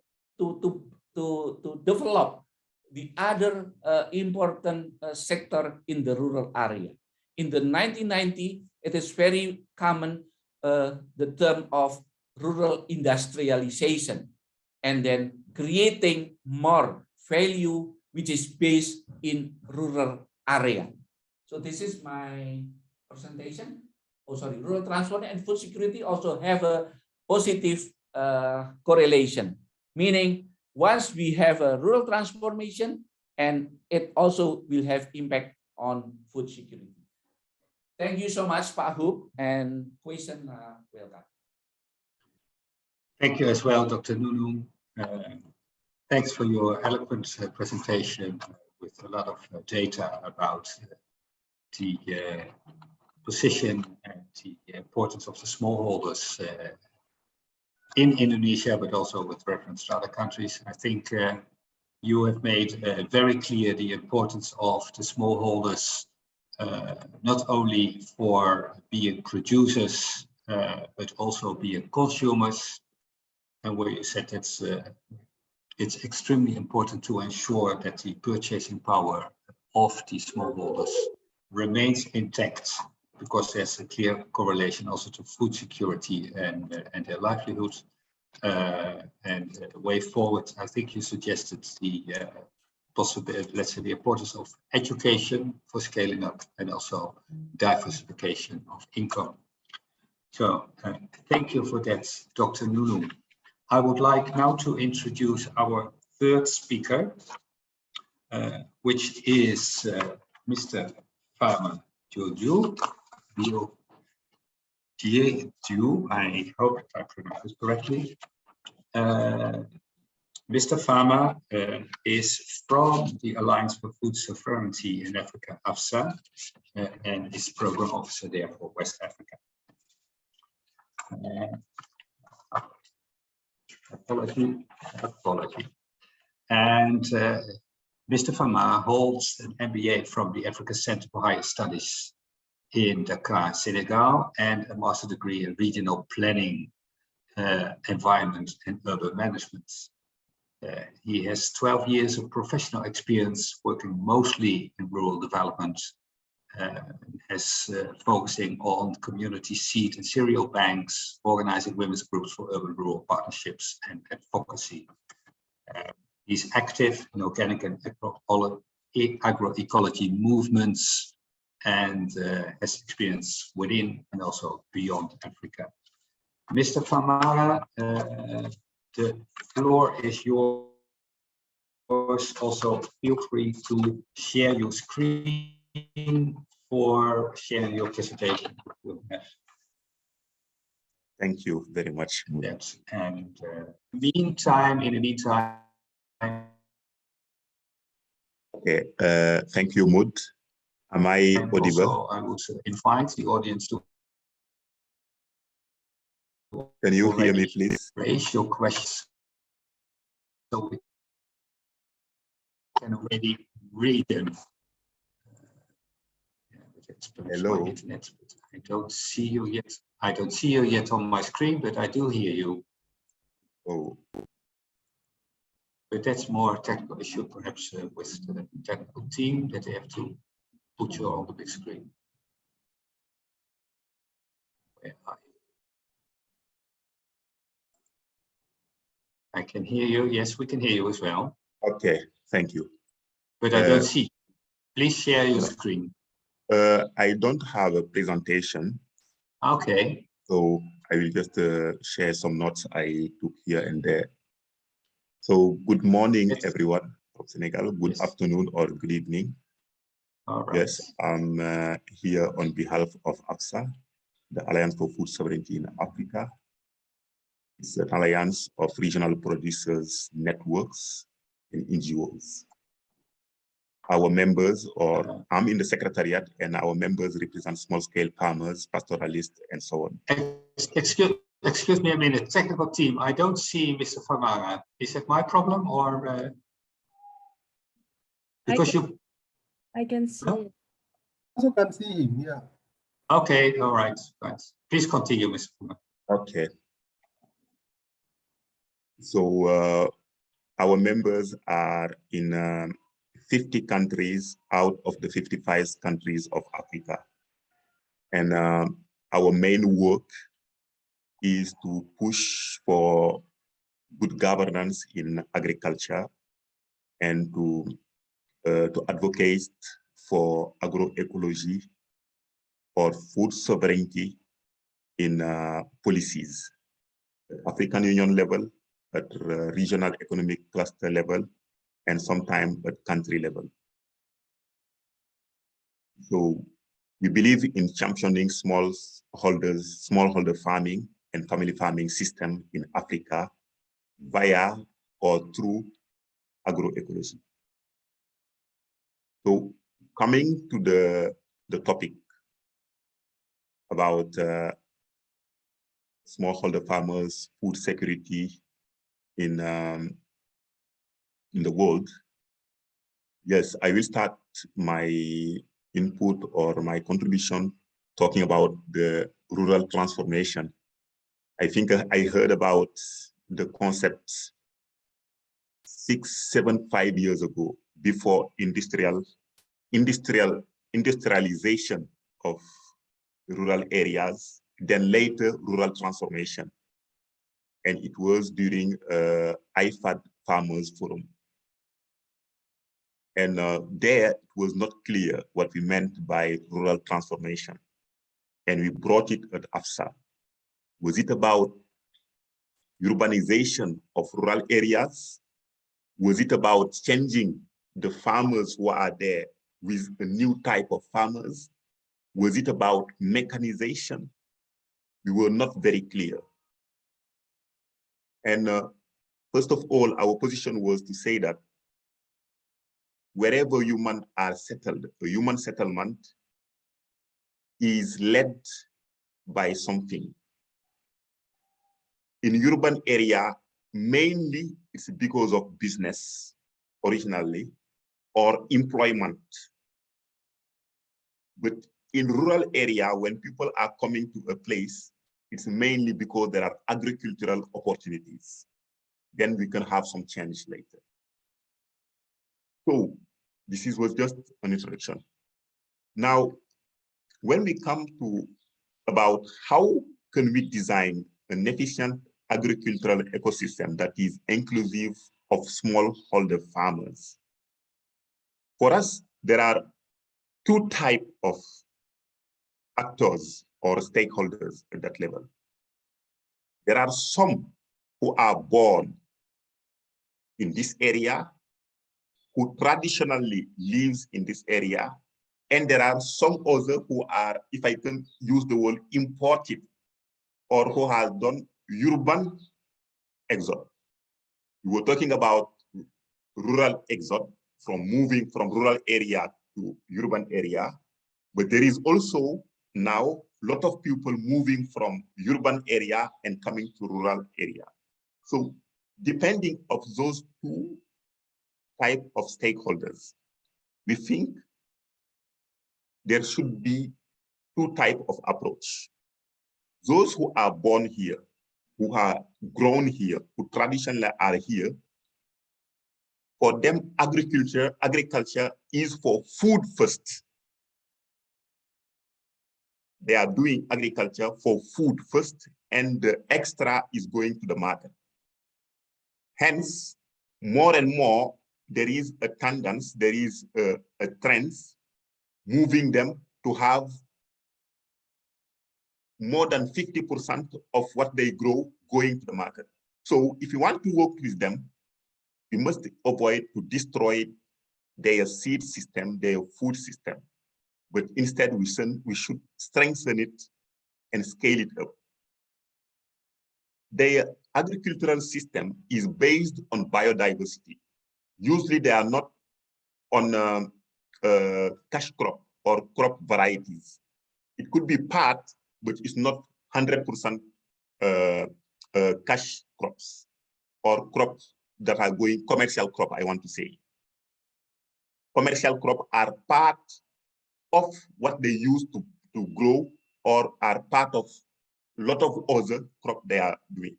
develop the other important sector in the rural area. In the 1990s, it is very common the term of rural industrialization, and then creating more value which is based in rural area. So this is my presentation. Oh, sorry, rural transport and food security also have a positive correlation, meaning once we have a rural transformation, and it also will have impact on food security. Thank you so much, Pak Hub, and question, welcome. Thank you as well, Dr. Nunu. Thanks for your eloquent presentation with a lot of data about the position and the importance of the smallholders in Indonesia, but also with reference to other countries. I think you have made very clear the importance of the smallholders, not only for being producers, but also being consumers. And where you said it's extremely important to ensure that the purchasing power of the smallholders remains intact, because there's a clear correlation also to food security and their livelihood. And the way forward, I think you suggested the possibility, let's say, the importance of education for scaling up, and also diversification of income. So thank you for that, Dr. Nunu. I would like now to introduce our third speaker, which is Mr. Farmer Jojo. I hope I pronounced it correctly. Mr. Farmer is from the Alliance for Food Sovereignty in Africa, AFSA, and is program officer there for West Africa. Apology. And Mr. Farmer holds an MBA from the Africa Center for Higher Studies in Dakar, Senegal, and a master's degree in regional planning, environment and urban management. He has 12 years of professional experience working mostly in rural development, focusing on community seed and cereal banks, organizing women's groups for urban-rural partnerships and advocacy. He's active in organic and agroecology movements, and has experience within and also beyond Africa. Mr. Farmer, the floor is yours. Also, feel free to share your screen for sharing your presentation. Thank you very much. Yes. And in the meantime. Okay. Thank you, Mood. Am I audible? Also, I would invite the audience to. Can you hear me, please? Raise your questions, so we can already read them. Hello. I don't see you yet. I don't see you yet on my screen, but I do hear you. Oh. But that's more a technical issue, perhaps with the technical team, that they have to put you on the big screen. Where are you? I can hear you. Yes, we can hear you as well. Okay, thank you. But I don't see. Please share your screen. I don't have a presentation. Okay. So I will just share some notes I took here and there. So good morning, everyone from Senegal. Good afternoon or good evening. All right. Yes, I'm here on behalf of AFSA, the Alliance for Food Sovereignty in Africa. It's an alliance of regional producers, networks, and NGOs. Our members, or I'm in the secretariat, and our members represent small-scale farmers, pastoralists, and so on. Excuse me a minute, technical team. I don't see Mr. Famara. Is it my problem or because I can see No? it. Also can see him, yeah. Okay, all right, right. Please continue, Mr. Famara. Okay. So our members are in 50 countries out of the 55 countries of Africa. And our main work is to push for good governance in agriculture and to advocate for agroecology or food sovereignty in policies, African Union level, at regional economic cluster level, and sometimes at country level. So we believe in championing smallholder farming and family farming system in Africa via or through agroecology. So coming to the topic about smallholder farmers, food security in the world, yes, I will start my input or my contribution talking about the rural transformation. I think I heard about the concept 6, 7, 5 years ago, before industrialization of rural areas, then later rural transformation. And it was during IFAD Farmers Forum. And there it was not clear what we meant by rural transformation. And we brought it at AFSA. Was it about urbanization of rural areas? Was it about changing the farmers who are there with a new type of farmers? Was it about mechanization? We were not very clear. And first of all, our position was to say that wherever humans are settled, a human settlement is led by something. In urban area, mainly it's because of business originally or employment. But in rural area, when people are coming to a place, it's mainly because there are agricultural opportunities. Then we can have some change later. So this was just an introduction. Now, when we come to about how can we design an efficient agricultural ecosystem that is inclusive of smallholder farmers. For us, there are two types of actors or stakeholders at that level. There are some who are born in this area, who traditionally lives in this area, and there are some others who are, if I can use the word, imported, or who have done urban exodus. We were talking about rural exodus, from moving from rural area to urban area, but there is also now a lot of people moving from urban area and coming to rural area. So depending of those two types of stakeholders, we think there should be two types of approach. Those who are born here, who are grown here, who traditionally are here, for them, agriculture is for food first. They are doing agriculture for food first, and the extra is going to the market. Hence, more and more, there is a tendency, there is a trend moving them to have more than 50% of what they grow going to the market. So if you want to work with them, we must avoid to destroy their seed system, their food system, but instead we should strengthen it and scale it up. Their agricultural system is based on biodiversity. Usually they are not on cash crop or crop varieties. It could be part, but it's not 100% cash crops or crops that are going commercial crop, I want to say. Commercial crops are part of what they use to grow or are part of a lot of other crop they are doing.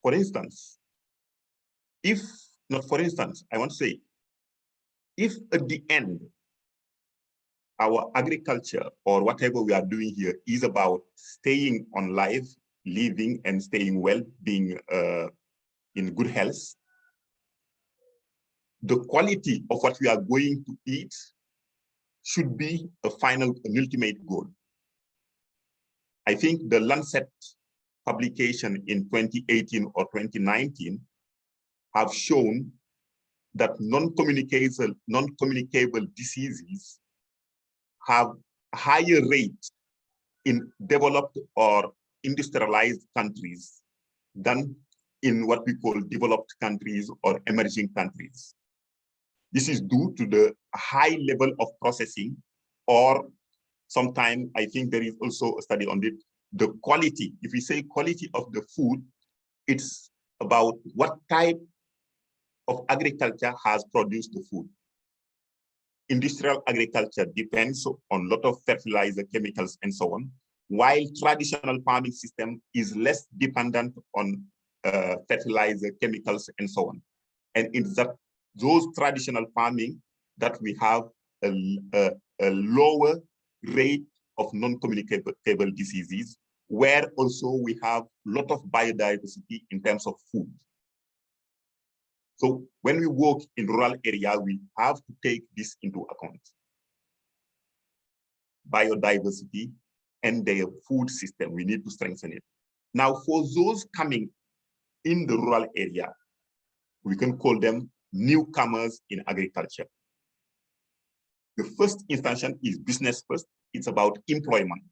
For instance, I want to say, if at the end, our agriculture or whatever we are doing here is about staying on life, living and staying well, being in good health, the quality of what we are going to eat should be an ultimate goal. I think the Lancet publication in 2018 or 2019 have shown that non-communicable diseases have a higher rate in developed or industrialized countries than in what we call developed countries or emerging countries. This is due to the high level of processing, or sometimes I think there is also a study on it, the quality. If we say quality of the food, it's about what type of agriculture has produced the food. Industrial agriculture depends on a lot of fertilizer, chemicals, and so on, while traditional farming system is less dependent on fertilizer, chemicals, and so on. And it's that those traditional farming that we have a lower rate of non-communicable diseases, where also we have a lot of biodiversity in terms of food. So when we work in rural area, we have to take this into account. Biodiversity and their food system, we need to strengthen it. Now, for those coming in the rural area, we can call them newcomers in agriculture. The first instance is business first. It's about employment.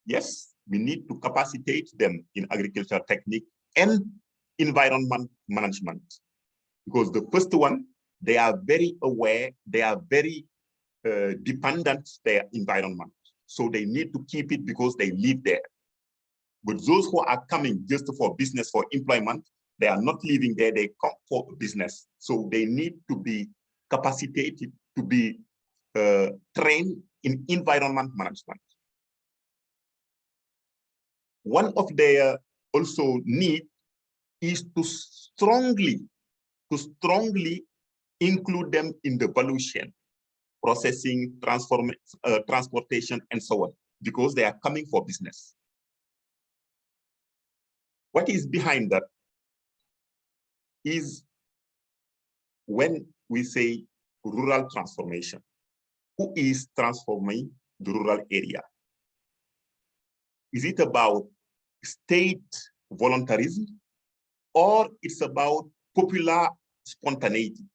Yes, we need to capacitate them in agricultural technique and environment management. Because the first one, they are very aware, they are very dependent their environment. So they need to keep it because they live there. But those who are coming just for business, for employment, they are not living there, they come for business. So they need to be capacitated to be trained in environment management. One of their also need is to strongly include them in the value chain, processing, transportation, and so on, because they are coming for business. What is behind that is when we say rural transformation, who is transforming the rural area? Is it about state voluntarism, or it's about popular spontaneity?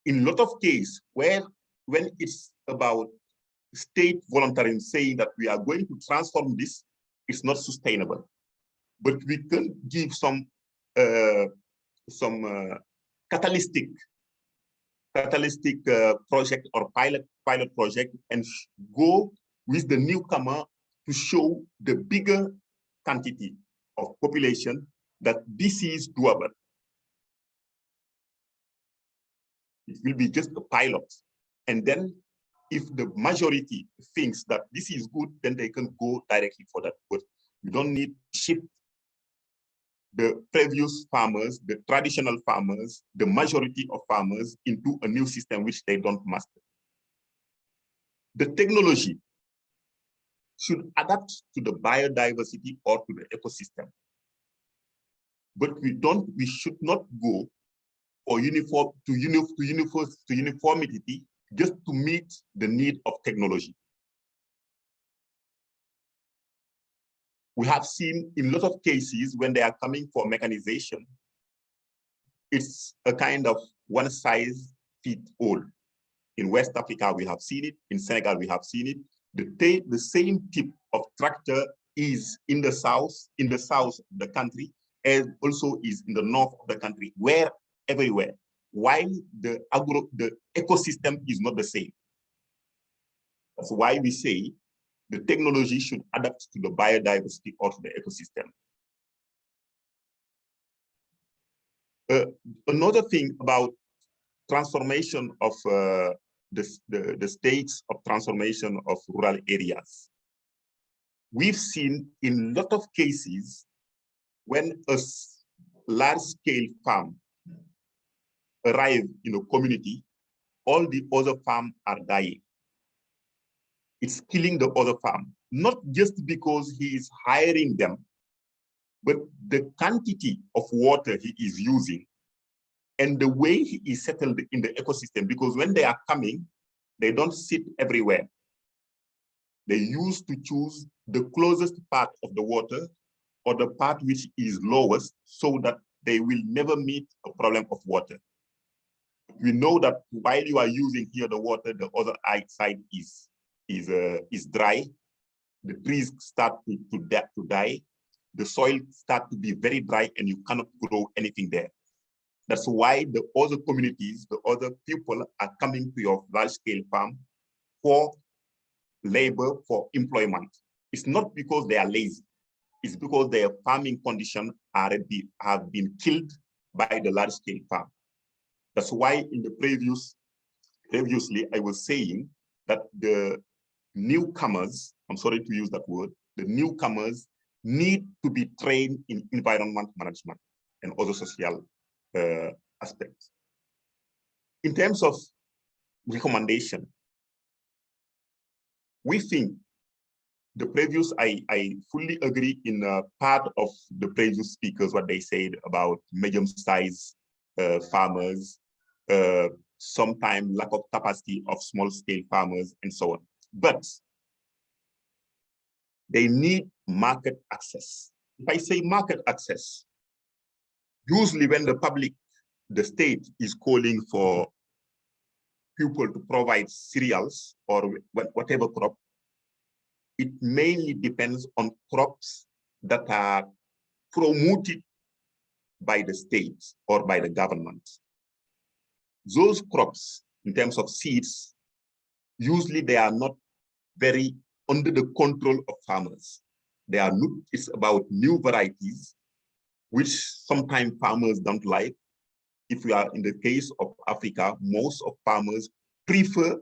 In a lot of cases, when it's about state voluntarism saying that we are going to transform this, it's not sustainable. But we can give some catalytic project or pilot project and go with the newcomer to show the bigger quantity of population that this is doable. It will be just a pilot. And then if the majority thinks that this is good, then they can go directly for that. But you don't need to shift the previous farmers, the traditional farmers, the majority of farmers into a new system which they don't master. The technology should adapt to the biodiversity or to the ecosystem. But we should not go for uniformity just to meet the need of technology. We have seen in a lot of cases when they are coming for mechanization, it's a kind of one size fits all. In West Africa, we have seen it. In Senegal, we have seen it. The same type of tractor is in the south of the country, and also is in the north of the country, where everywhere, while the ecosystem is not the same. That's why we say the technology should adapt to the biodiversity of the ecosystem. Another thing about transformation of the states of transformation of rural areas. We've seen in a lot of cases when a large-scale farm arrives in a community, all the other farms are dying. It's killing the other farm, not just because he is hiring them, but the quantity of water he is using and the way he is settled in the ecosystem, because when they are coming, they don't sit everywhere. They used to choose the closest part of the water or the part which is lowest so that they will never meet a problem of water. We know that while you are using here the water, the other side is dry. The trees start to die. The soil starts to be very dry and you cannot grow anything there. That's why the other communities, the other people are coming to your large-scale farm for labor, for employment. It's not because they are lazy. It's because their farming conditions have been killed by the large-scale farm. That's why in the previously I was saying that the newcomers, I'm sorry to use that word, the newcomers need to be trained in environment management and other social aspects. In terms of recommendation, we think the previous, I fully agree in part of the previous speakers, what they said about medium-sized farmers, sometimes lack of capacity of small-scale farmers and so on. But they need market access. If I say market access, usually when the state is calling for people to provide cereals or whatever crop, it mainly depends on crops that are promoted by the state or by the government. Those crops, in terms of seeds, usually they are not very under the control of farmers. They are not, it's about new varieties, which sometimes farmers don't like. If we are in the case of Africa, most of farmers prefer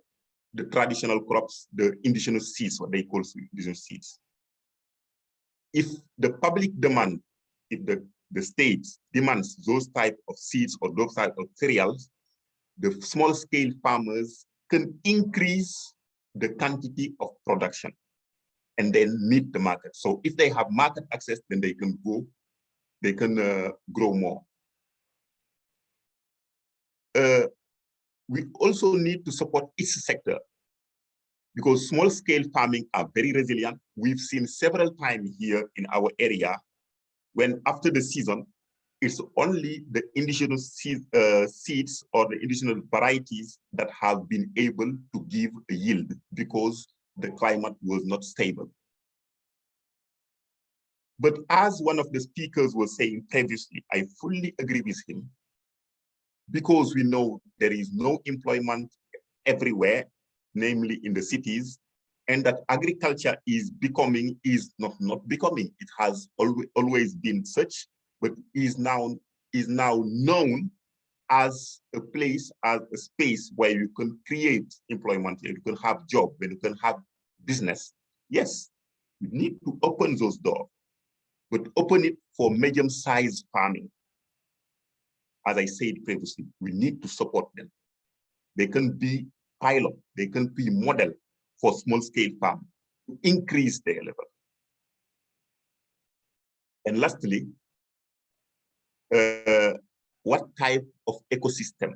the traditional crops, the indigenous seeds, what they call indigenous seeds. If the public demand, if the state demands those type of seeds or those type of cereals, the small scale farmers can increase the quantity of production and then meet the market. So if they have market access, then they can grow more. We also need to support each sector because small scale farming are very resilient. We've seen several times here in our area when after the season, it's only the indigenous seeds or the indigenous varieties that have been able to give a yield because the climate was not stable. But as one of the speakers was saying previously, I fully agree with him, because we know there is no employment everywhere, namely in the cities, and that agriculture is not becoming, it has always been such, but is now known as a place, as a space where you can create employment, you can have job, where you can have business. Yes, we need to open those doors, but open it for medium-sized farming. As I said previously, we need to support them. They can be pilot, they can be model for small-scale farm to increase their level. And lastly, what type of ecosystem,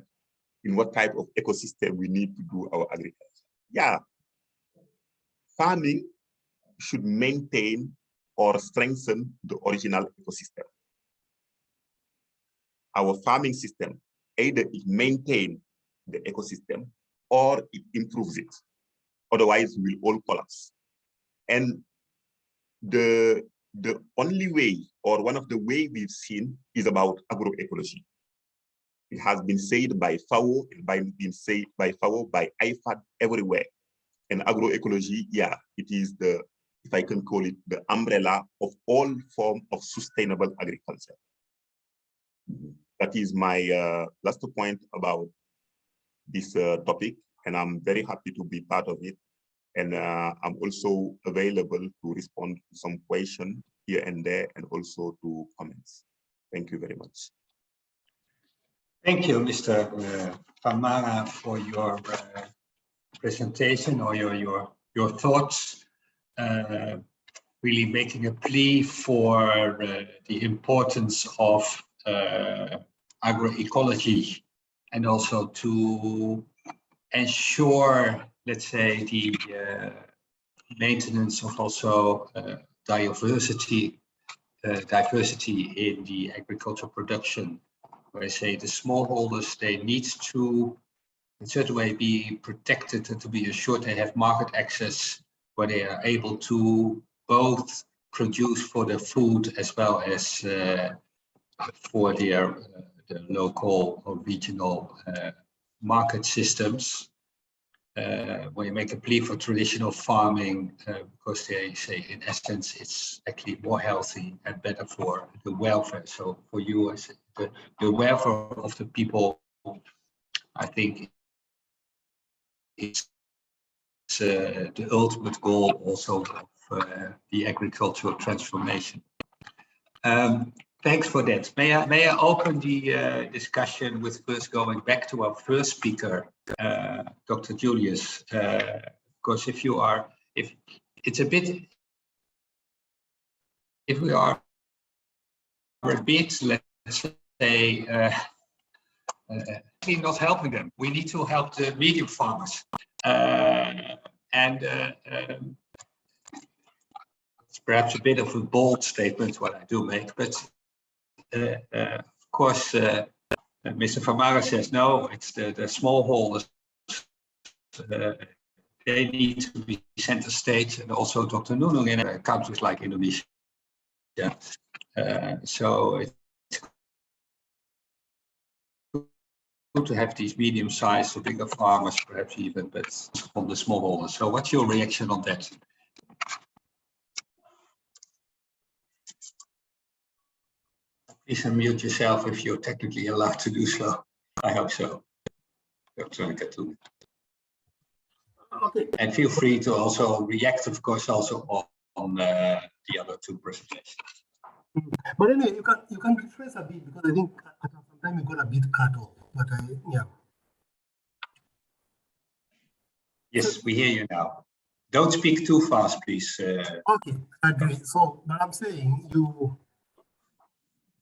in what type of ecosystem we need to do our agriculture? Yeah, farming should maintain or strengthen the original ecosystem. our farming system, either it maintains the ecosystem or it improves it. Otherwise, we will all collapse. And the only way, or one of the way we've seen, is about agroecology. It has been said by FAO, by IFAD, everywhere. And agroecology, yeah, it is the, if I can call it, the umbrella of all forms of sustainable agriculture. That is my last point about this topic, and I'm very happy to be part of it. And I'm also available to respond to some questions here and there, and also to comments. Thank you very much. Thank you, Mr. Famara, for your presentation or your thoughts. Really making a plea for the importance of agroecology, and also to ensure, let's say, the maintenance of also diversity in the agricultural production. Where I say the smallholders, they need to, in a certain way, be protected and to be assured they have market access, where they are able to both produce for their food as well as for their the local or regional market systems. When you make a plea for traditional farming, because they say in essence it's actually more healthy and better for the welfare. So for you, as the welfare of the people, I think it's the ultimate goal also of the agricultural transformation. Thanks for that. May I open the discussion with first going back to our first speaker, Dr. Julius, because if we are a bit, let's say, not helping them, we need to help the medium farmers, it's perhaps a bit of a bold statement what I do make, but of course, Mr. Famara says no, it's the smallholders. They need to be center stage, and also Dr. Nunung in countries like Indonesia. So it's good to have these medium-sized or bigger farmers, perhaps even, but on the smallholders. So what's your reaction on that? Please unmute yourself if you're technically allowed to do so. I hope so. Dr. Tono. Okay. And feel free to also react, of course, also on the other two presentations. But anyway, you can rephrase a bit, because I think at some time you got a bit cut off. But yeah. Yes, we hear you now. Don't speak too fast, please. Okay, I agree. So, but I'm saying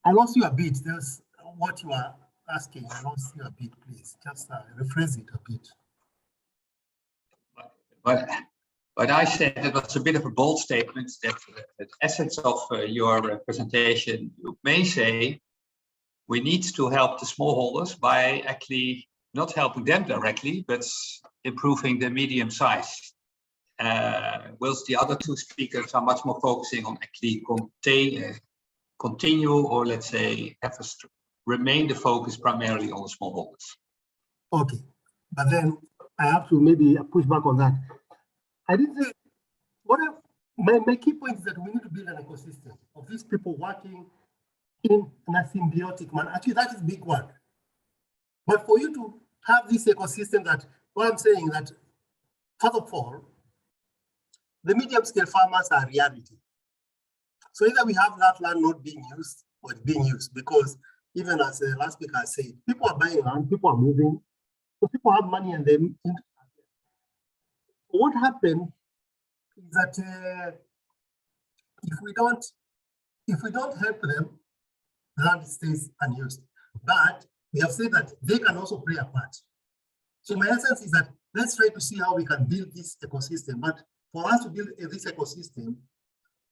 I lost you a bit. There's what you are asking. I lost you a bit, please. Just rephrase it a bit. But I said it was a bit of a bold statement that the essence of your presentation, you may say, we need to help the smallholders by actually not helping them directly, but improving the medium size. Whilst the other two speakers are much more focusing on actually continue, or let's say remain the focus primarily on the smallholders. Okay, but then I have to maybe push back on that. I didn't say, my key point is that we need to build an ecosystem of these people working in a symbiotic manner. Actually, that is a big one. But for you to have this ecosystem, that what I'm saying that, first of all, the medium scale farmers are reality. So either we have that land not being used or it's being used, because even as the last speaker said, people are buying land, people are moving, so people have money and they. What happened is that if we don't help them, land stays unused. But we have said that they can also play a part. So my essence is that let's try to see how we can build this ecosystem. But for us to build this ecosystem,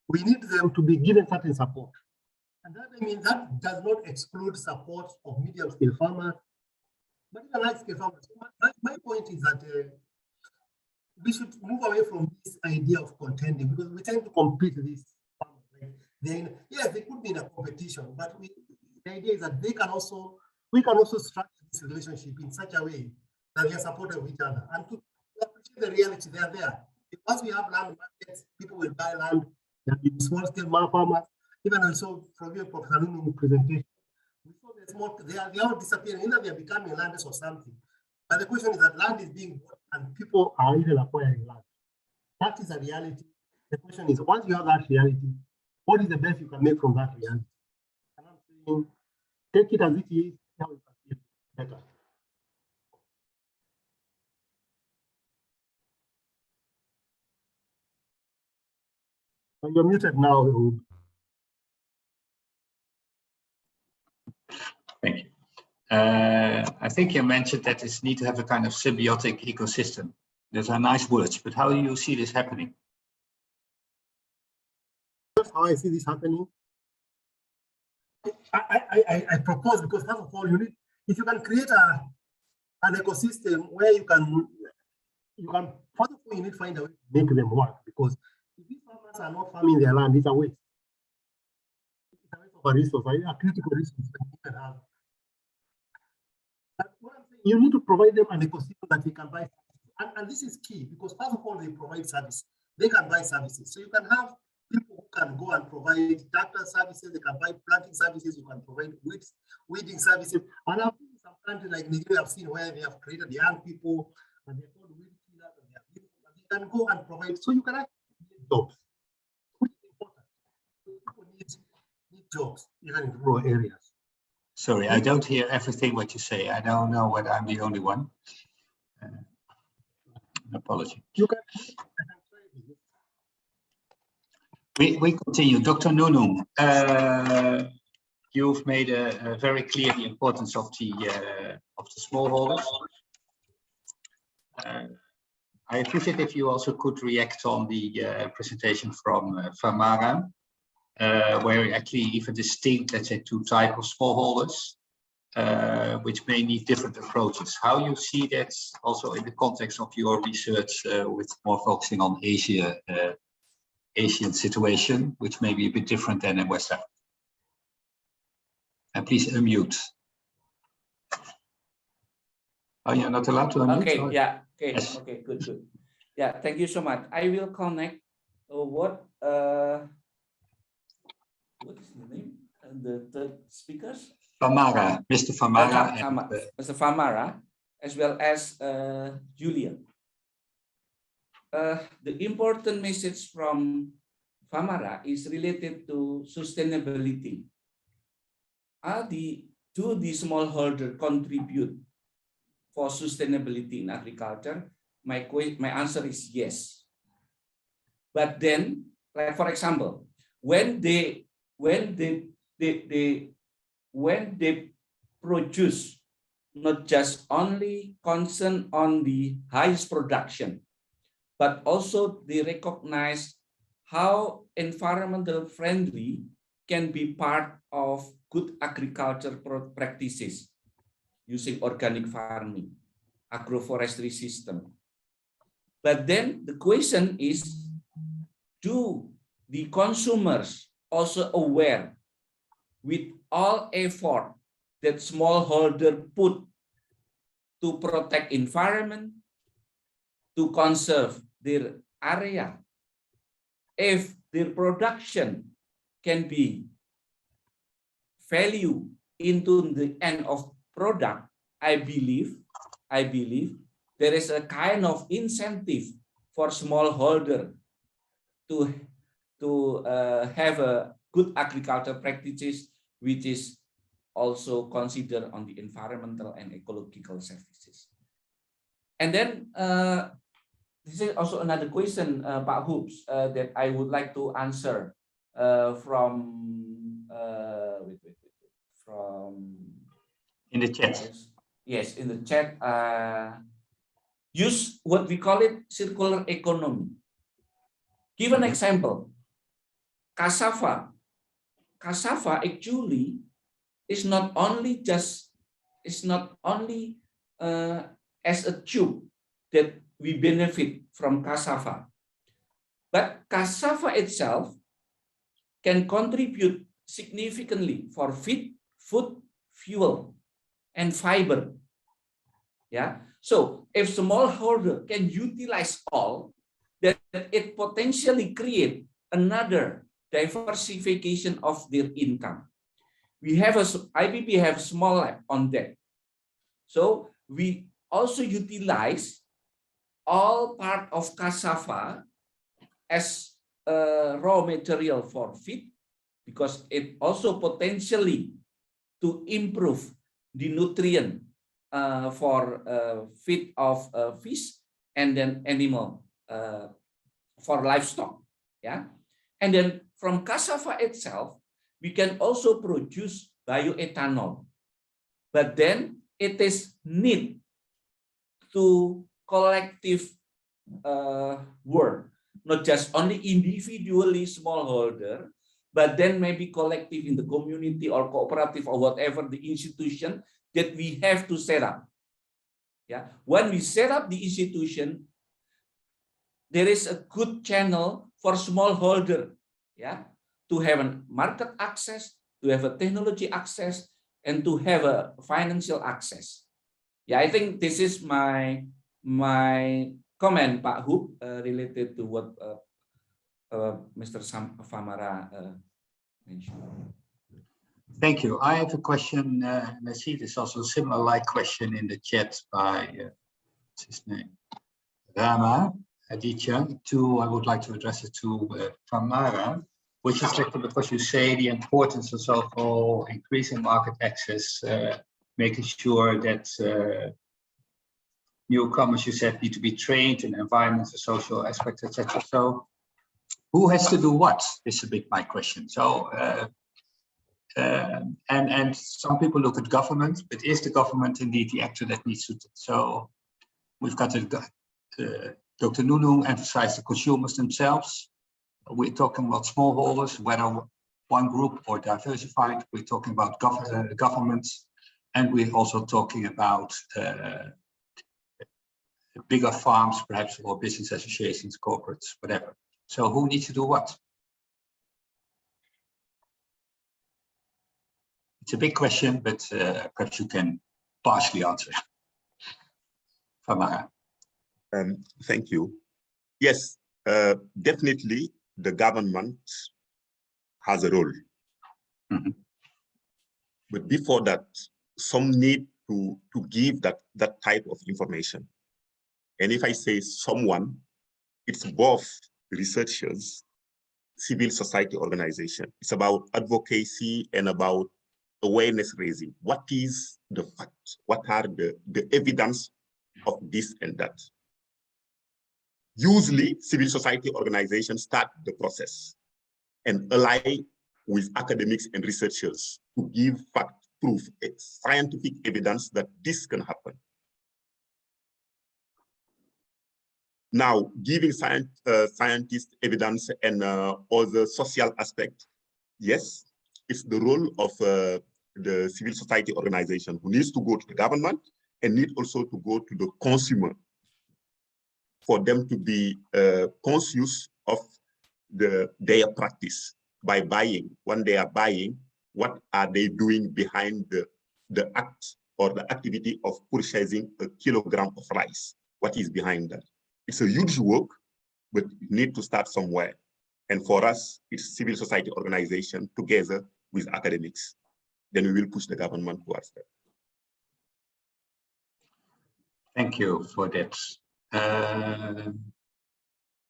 we need them to be given certain support. And that, I mean, that does not exclude support of medium-scale farmers, but even large-scale farmers. My point is that we should move away from this idea of contending, because we tend to compete with these farmers. Like yes, they could be in a competition, but the idea is that we can also structure this relationship in such a way that we are supportive of each other and to appreciate the reality they are there. Once we have land markets, people will buy land. There have been small-scale farmers. Even also from your Professor Nunu's presentation, we saw the small, they are all disappearing. Either they are becoming landless or something. But the question is that land is being bought and people are even acquiring land. That is a reality. The question is, once you have that reality, what is the best you can make from that reality? And I'm saying, take it as it is, how you can feel better. And you're muted now, Rube. Thank you. I think you mentioned that it's need to have a kind of symbiotic ecosystem. Those are nice words, but how do you see this happening? That's how I see this happening. I propose, because first of all, you need, if you can create an ecosystem where you can first of all, you need to find a way to make them work, because if these farmers are not farming their land, it's a waste. It's a waste of a resource, a critical resource that you can have. But what I'm saying, you need to provide them an ecosystem that they can buy. And this is key, because first of all, they provide service. They can buy services. So you can have people who can go and provide tractor services, they can buy planting services, you can provide weeding services. And I've seen some countries like Nigeria, I've seen where they have created young people and they're called weed killers and they can go and provide. So you can actually create jobs, which is important. People need jobs, even in rural areas. Sorry, I don't hear everything what you say. I don't know whether I'm the only one. Apology. You can. We continue. Dr. Nunu, you've made a very clear the importance of the smallholders. I appreciate if you also could react on the presentation from Famara, where you actually even distinct, let's say, two types of smallholders, which may need different approaches. How you see that also in the context of your research with more focusing on Asian situation, which may be a bit different than in West Africa. And please unmute. Oh, you're not allowed to unmute? Okay, yeah, okay, Yes. Okay, good. Yeah, thank you so much. I will connect what is the name? The third speakers? Famara, Mr. Famara. Mr. Famara, as well as Julian. The important message from Famara is related to sustainability. Do the smallholder contribute for sustainability in agriculture? My answer is yes. But then, like for example, when they produce not just only concern on the highest production, but also they recognize how environmental friendly can be part of good agriculture practices using organic farming, agroforestry system. But then the question is, do the consumers also aware with all effort that smallholder put to protect environment, to conserve their area, if their production can be value into the end of product, I believe there is a kind of incentive for smallholder to have a good agriculture practices, which is also considered on the environmental and ecological services. And then this is also another question, Pak Hoops, that I would like to answer from in the chat. Yes, in the chat. Use what we call it circular economy. Give an example. Cassava cassava actually is not only as a tube that we benefit from cassava, but cassava itself can contribute significantly for feed, food, fuel, and fiber. Yeah. So if smallholder can utilize all, then it potentially create another diversification of their income. We have IPB have small lab on that. So we also utilize all part of cassava as a raw material for feed, because it also potentially to improve the nutrient for feed of fish and then animal for livestock. Yeah, and then from cassava itself, we can also produce bioethanol, but then it is need to collective work, not just only individually smallholder, but then maybe collective in the community or cooperative or whatever the institution that we have to set up. Yeah, when we set up the institution, there is a good channel for smallholder, yeah, to have a market access, to have a technology access, and to have a financial access. Yeah, I think this is my comment, Pak Hub, related to what Mr. Famara mentioned. Thank you. I have a question, and I see there's also a similar like question in the chat by what's his name? Rama Aditya. I would like to address it to Famara, which is because you say the importance of so-called increasing market access, making sure that newcomers, you said, need to be trained in environmental, social aspects, etc. So who has to do what is a bit my question. So and some people look at government, but is the government indeed the actor that needs to? So we've got Dr. Nunu emphasized the consumers themselves. We're talking about smallholders, whether one group or diversified. We're talking about governments, and we're also talking about bigger farms, perhaps, or business associations, corporates, whatever. So who needs to do what? It's a big question, but perhaps you can partially answer. Famara. Thank you. Yes, definitely the government has a role. Mm-hmm. But before that, some need to give that type of information. And if I say someone, it's both researchers, civil society organization. It's about advocacy and about awareness raising. What is the fact? What are the evidence of this and that? Usually, civil society organizations start the process and ally with academics and researchers to give fact, proof, scientific evidence that this can happen. Now, giving scientists evidence and all the social aspect, yes, it's the role of the civil society organization who needs to go to the government and need also to go to the consumer for them to be conscious of their practice by buying. When they are buying, what are they doing behind the act or the activity of purchasing a kilogram of rice? What is behind that? It's a huge work, but you need to start somewhere. And for us, it's civil society organization together with academics. Then we will push the government towards that. Thank you for that.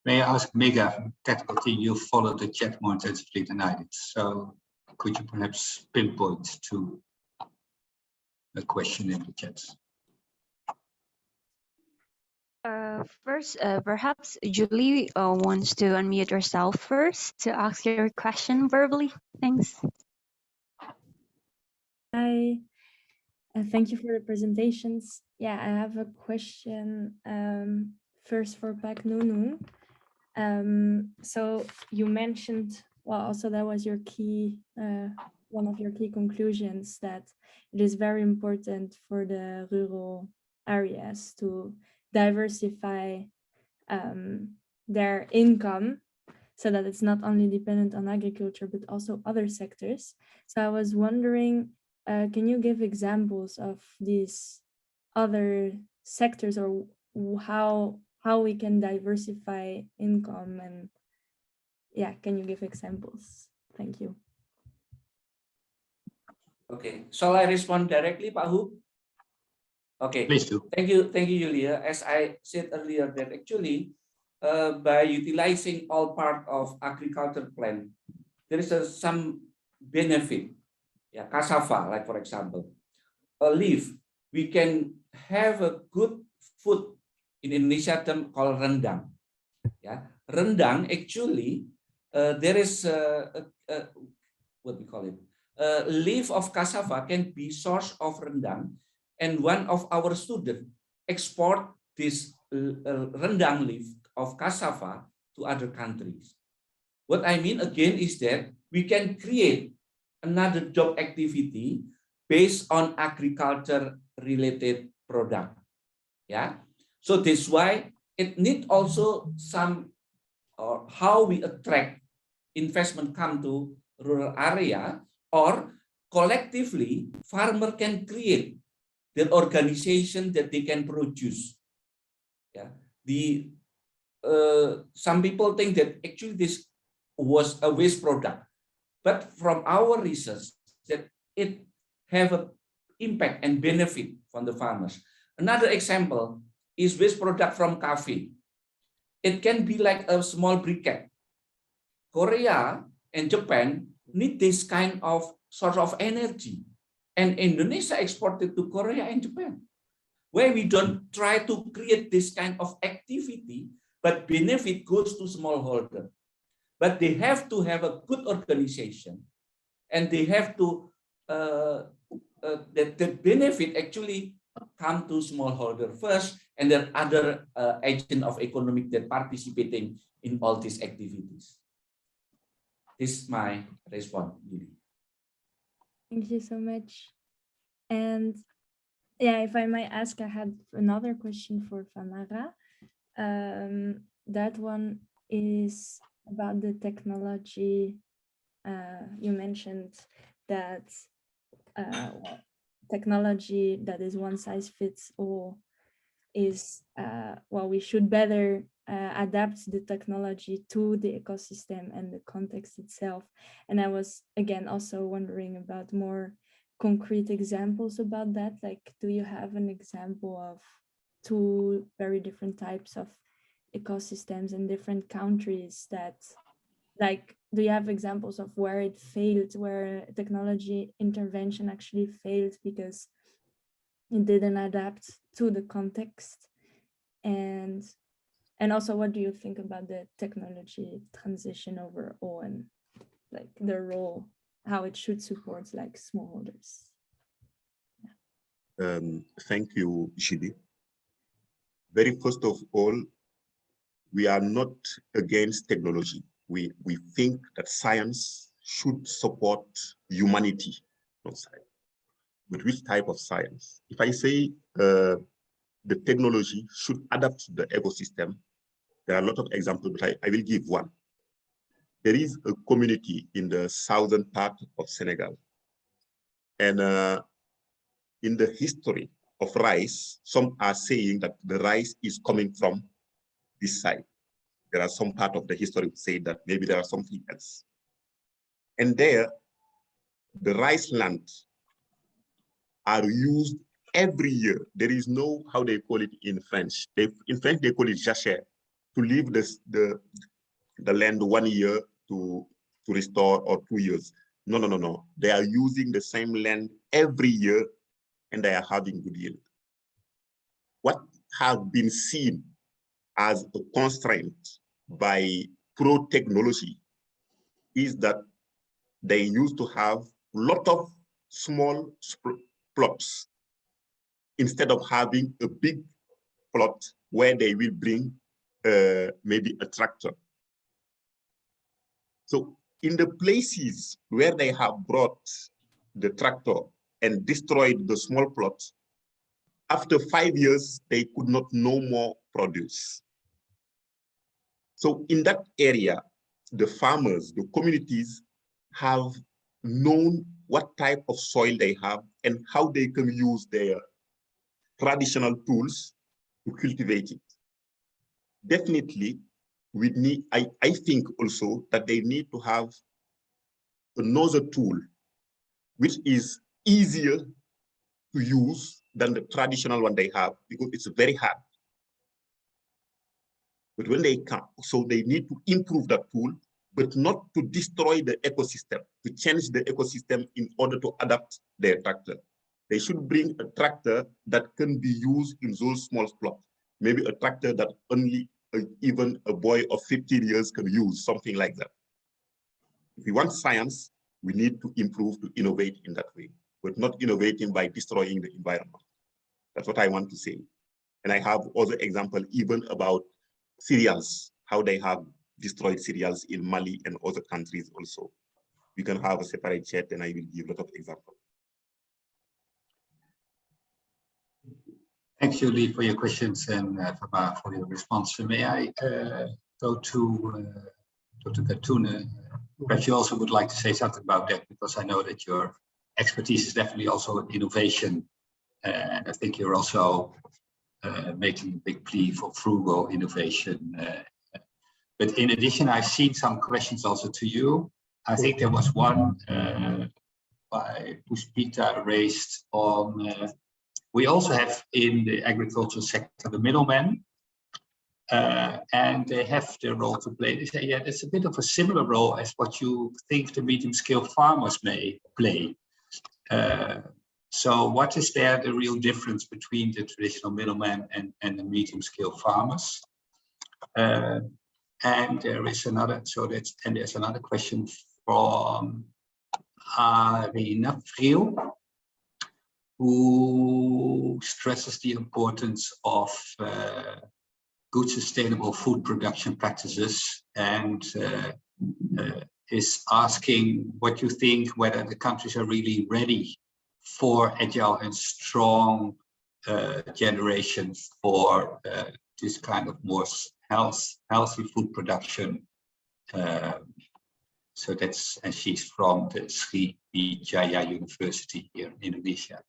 May I ask Mega from Technical Team, you followed the chat more intensively than I did. So could you perhaps pinpoint to a question in the chat? First, perhaps Julie wants to unmute herself first to ask your question verbally. Thanks. Hi, thank you for the presentations. Yeah, I have a question first for Pak Nunu. So you mentioned well, also that was your key, one of your key conclusions, that it is very important for the rural areas to diversify their income, so that it's not only dependent on agriculture, but also other sectors. So I was wondering, can you give examples of these other sectors, or how we can diversify income? And yeah, can you give examples? Thank you. Okay, shall I respond directly, Pak Hu? Okay, Please do. thank you, Julia. As I said earlier, that actually by utilizing all part of agriculture plan, there is some benefit. Yeah, cassava, like for example, a leaf, we can have a good food in Indonesia term called rendang. Yeah, rendang actually there is what we call it. Leaf of cassava can be source of rendang, and one of our students export this rendang leaf of cassava to other countries. What I mean again is that we can create another job activity based on agriculture related product. Yeah, so that's why it need also some how we attract investment come to rural area, or collectively farmer can create their organization that they can produce. Yeah, some people think that actually this was a waste product, but from our research that it have an impact and benefit from the farmers. Another example is waste product from coffee. It can be like a small briquette. Korea and Japan need this kind of source of energy, and Indonesia exported to Korea and Japan, where we don't try to create this kind of activity, but benefit goes to smallholder. But they have to have a good organization, and they have to that the benefit actually come to smallholder first, and then other agent of economic that participating in all these activities. This is my response. Thank you so much. And yeah, if I might ask, I had another question for Famara. That one is about the technology. You mentioned that technology that is one size fits all is, well, we should better adapt the technology to the ecosystem and the context itself. And I was, again, also wondering about more concrete examples about that. Like, do you have an example of two very different types of ecosystems in different countries that, like, do you have examples of where it failed, where technology intervention actually failed because it didn't adapt to the context? And also, what do you think about the technology transition overall, and like the role, how it should support like smallholders? Yeah. Thank you, Shidi. Very first of all, we are not against technology. We think that science should support humanity outside. But which type of science? If I say the technology should adapt to the ecosystem, there are a lot of examples, but I will give one. There is a community in the southern part of Senegal. And in the history of rice, some are saying that the rice is coming from this side. There are some part of the history say that maybe there are something else. And there, the rice lands are used every year. There is no, how they call it in French. In French, they call it jachère, to leave the land 1 year to restore, or 2 years. No. They are using the same land every year, and they are having good yield. What has been seen as a constraint by pro-technology is that they used to have a lot of small plots instead of having a big plot where they will bring maybe a tractor. So In the places where they have brought the tractor and destroyed the small plots, after 5 years, they could not no more produce. So in that area, the farmers, the communities have known what type of soil they have and how they can use their traditional tools to cultivate it. Definitely, we need, I think also that they need to have another tool which is easier to use than the traditional one they have, because it's very hard. But when they come, so they need to improve that tool, but not to destroy the ecosystem, to change the ecosystem in order to adapt their tractor. They should bring a tractor that can be used in those small plots. Maybe a tractor that only even a boy of 15 years can use, something like that. If we want science, we need to improve, to innovate in that way, but not innovating by destroying the environment. That's what I want to say. And I have other examples even about cereals, how they have destroyed cereals in Mali and other countries also. We can have a separate chat and I will give a lot of examples. Thanks, Julie, for your questions and Faba for your response. May I go to Dr. Tono? Perhaps you also would like to say something about that, because I know that your expertise is definitely also innovation. And I think you're also making a big plea for frugal innovation. But in addition, I've seen some questions also to you. I think there was one by Puspita raised on, we also have in the agricultural sector the middlemen, and they have their role to play. They say, yeah, it's a bit of a similar role as what you think the medium-scale farmers may play. So what is there the real difference between the traditional middleman and the medium-scale farmers? And there is another, and there's another question from Arina Friel, who stresses the importance of good sustainable food production practices, and is asking what you think, whether the countries are really ready for agile and strong generation for this kind of more healthy food production. So that's, and she's from the Sriwijaya University here in Indonesia.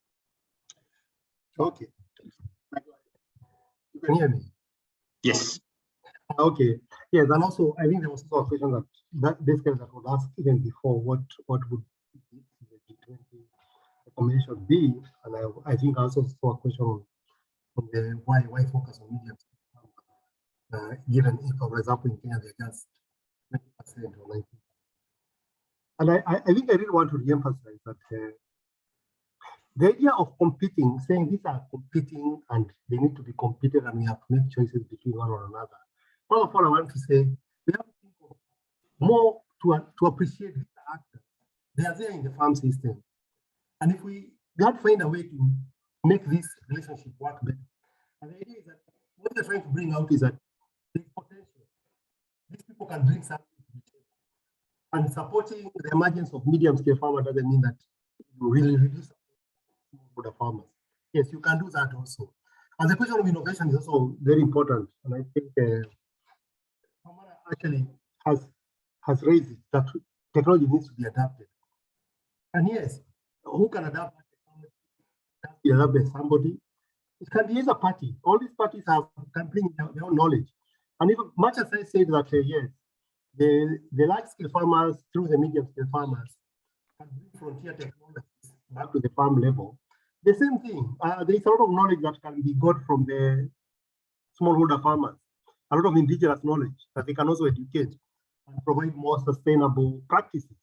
Okay. You can hear me? Yes. Okay. Yes, and also I think there was also a question that this guy that was asked even before, what would the G20 recommendation be? And I think I also saw a question on the why focus on medium, given if, for example, in Kenya they're just 20% or 19%. And I think I really want to reemphasize that the idea of competing, saying these are competing and they need to be competed and we have to make choices between one or another. First of all, I want to say we have to think of more to appreciate these actors. They are there in the farm system. And if we have to find a way to make this relationship work better. And the idea is that what they're trying to bring out is that there's potential. These people can bring something to the table. And supporting the emergence of medium-scale farmers doesn't mean that you really reduce for the farmers. Yes, you can do that also. And the question of innovation is also very important. And I think Pamela actually has raised it, that technology needs to be adapted. And yes, who can adapt that technology? Can be adapted by somebody. It can be either party. All these parties can bring their own knowledge. And even much as I said that yes, the large-scale farmers through the medium-scale farmers can bring frontier technologies back to the farm level. The same thing, there is a lot of knowledge that can be got from the smallholder farmers, a lot of indigenous knowledge that they can also educate and provide more sustainable practices.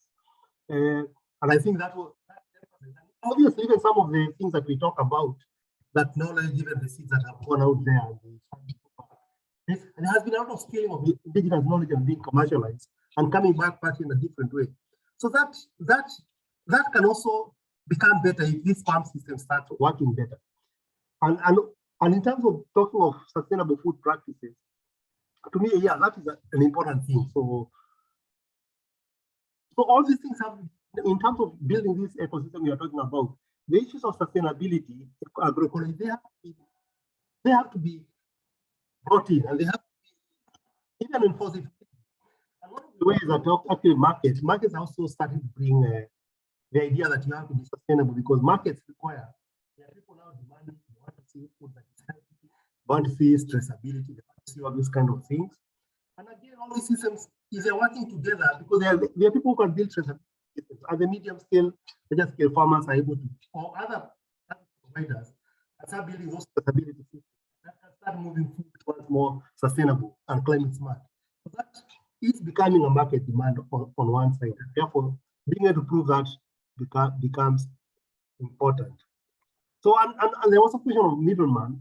And I think that was, obviously, even some of the things that we talk about, that knowledge, even the seeds that have gone out there, and there has been a lot of scaling of indigenous knowledge and being commercialized and coming back in a different way. So that can also become better if these farm systems start working better. And in terms of talking of sustainable food practices, to me, yeah, that is an important thing. So So all these things have, in terms of building this ecosystem we are talking about, the issues of sustainability, agroecology, they have to be brought in, and they have to be even enforced. And one of the ways that actually markets also starting to bring the idea that you have to be sustainable, because markets require, there are people now demanding, they want to see food that is healthy, they want to see traceability, they want to see all these kind of things. And again, all these systems, if they're working together, because there are people who can build traceability systems, and the medium scale, larger scale farmers are able to, or other providers, start building those traceability systems that can start moving towards more sustainable and climate smart. So that is becoming a market demand on one side. Therefore, being able to prove that becomes important. So, and there was a question of middleman.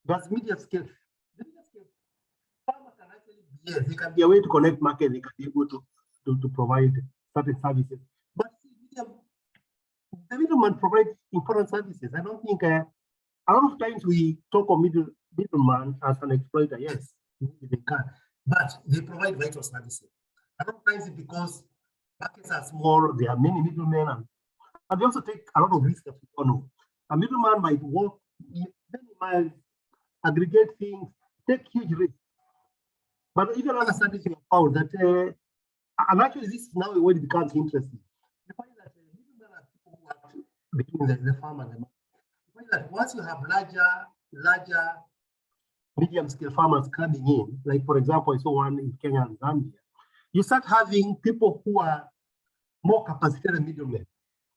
Does medium scale farmers can actually, yes, they can be a way to connect market, they can be able to provide certain services. But the middleman provides important services. I don't think a lot of times we talk of middleman as an exploiter. Yes, they can, but they provide vital services. A lot of times it's because markets are small, there are many middlemen, and they also take a lot of risks that we don't know. A middleman might work many miles, aggregate things, take huge risks. But even other studies have found that, and actually this is now when it becomes interesting. You find that middlemen are people who work between the farm and the market. You find that once you have larger medium-scale farmers coming in, like for example, I saw one in Kenya and Zambia, you start having people who are more capacitated middlemen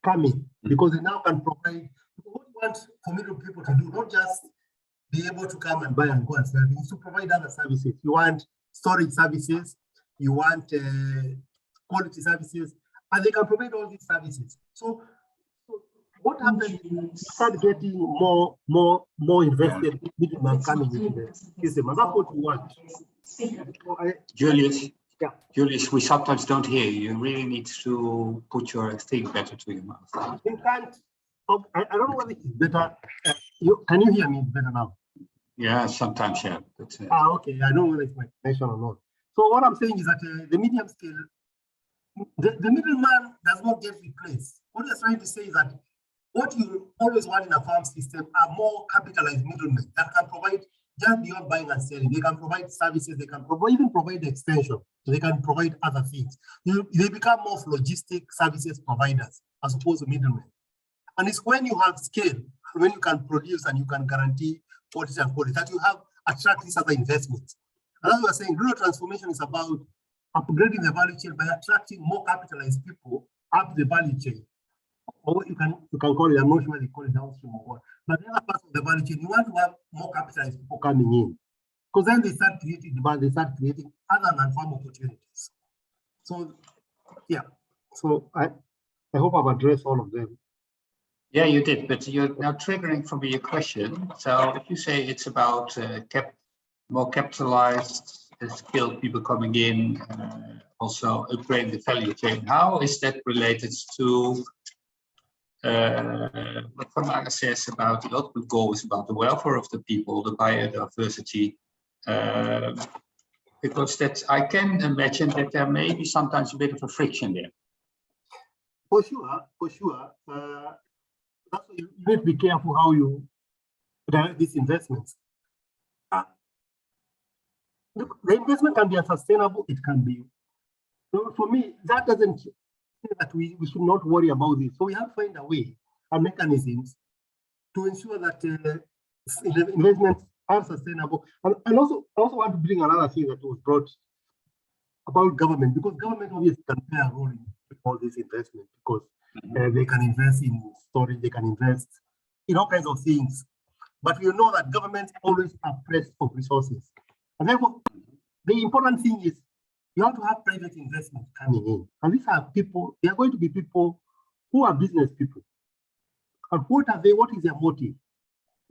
coming, because they now can provide what you want for middle people to do, not just be able to come and buy and go and sell, you to provide other services. You want storage services, you want quality services, and they can provide all these services. So what happens is you start getting more invested middlemen coming into the system, and that's what we want. Julius, yeah. Julius, we sometimes don't hear you. You really need to put your thing better to your mouth. You can't. I don't know whether it's better. Can you hear me better now? Yeah, sometimes, yeah. But, okay. I don't know whether it's my connection or not. So what I'm saying is that the medium scale, the middleman does not get replaced. What you're trying to say is that what you always want in a farm system are more capitalized middlemen that can provide just beyond buying and selling. They can provide services, they can even provide the extension, they can provide other things. They become more of logistic services providers as opposed to middlemen. And it's when you have scale, when you can produce and you can guarantee quality and quality, that you have attract these other investments. And as we are saying, rural transformation is about upgrading the value chain by attracting more capitalized people up the value chain. Or what you can call it, I'm not sure they call it downstream or what. But the other parts of the value chain, you want to have more capitalized people coming in. Because then they start creating demand, they start creating other non-farm opportunities. So, yeah. So I hope I've addressed all of them. yeah, you did, but you're now triggering for me a question. So if you say it's about more capitalized, skilled people coming in, also upgrading the value chain, how is that related to what Van says about the ultimate goal is about the welfare of the people, the biodiversity, because that I can imagine that there may be sometimes a bit of a friction there. For sure. That's why you need to be careful how you direct these investments. Look, the investment can be unsustainable, it can be. So for me, that doesn't say that we should not worry about this. So we have to find a way and mechanisms to ensure that investments are sustainable. And also want to bring another thing that was brought about government, because government obviously can play a role in all this investment, because they can invest in storage, they can invest in all kinds of things. But we know that governments always are pressed for resources. And therefore, the important thing is you have to have private investment coming in. And these are people, they are going to be people who are business people. And what are they? What is their motive?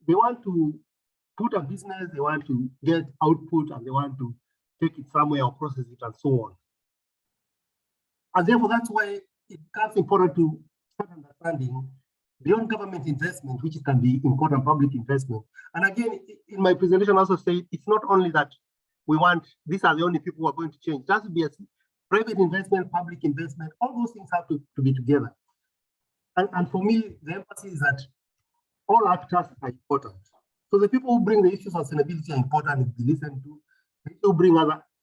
They want to put a business, they want to get output, and they want to take it somewhere or process it and so on. And therefore, that's why it becomes important to start understanding beyond government investment, which can be important public investment. And again, in my presentation, I also say it's not only that we want, these are the only people who are going to change. It has to be a private investment, public investment, all those things have to be together. And for me, the emphasis is that all actors are important. So the people who bring the issues of sustainability are important to be listened to. The people who bring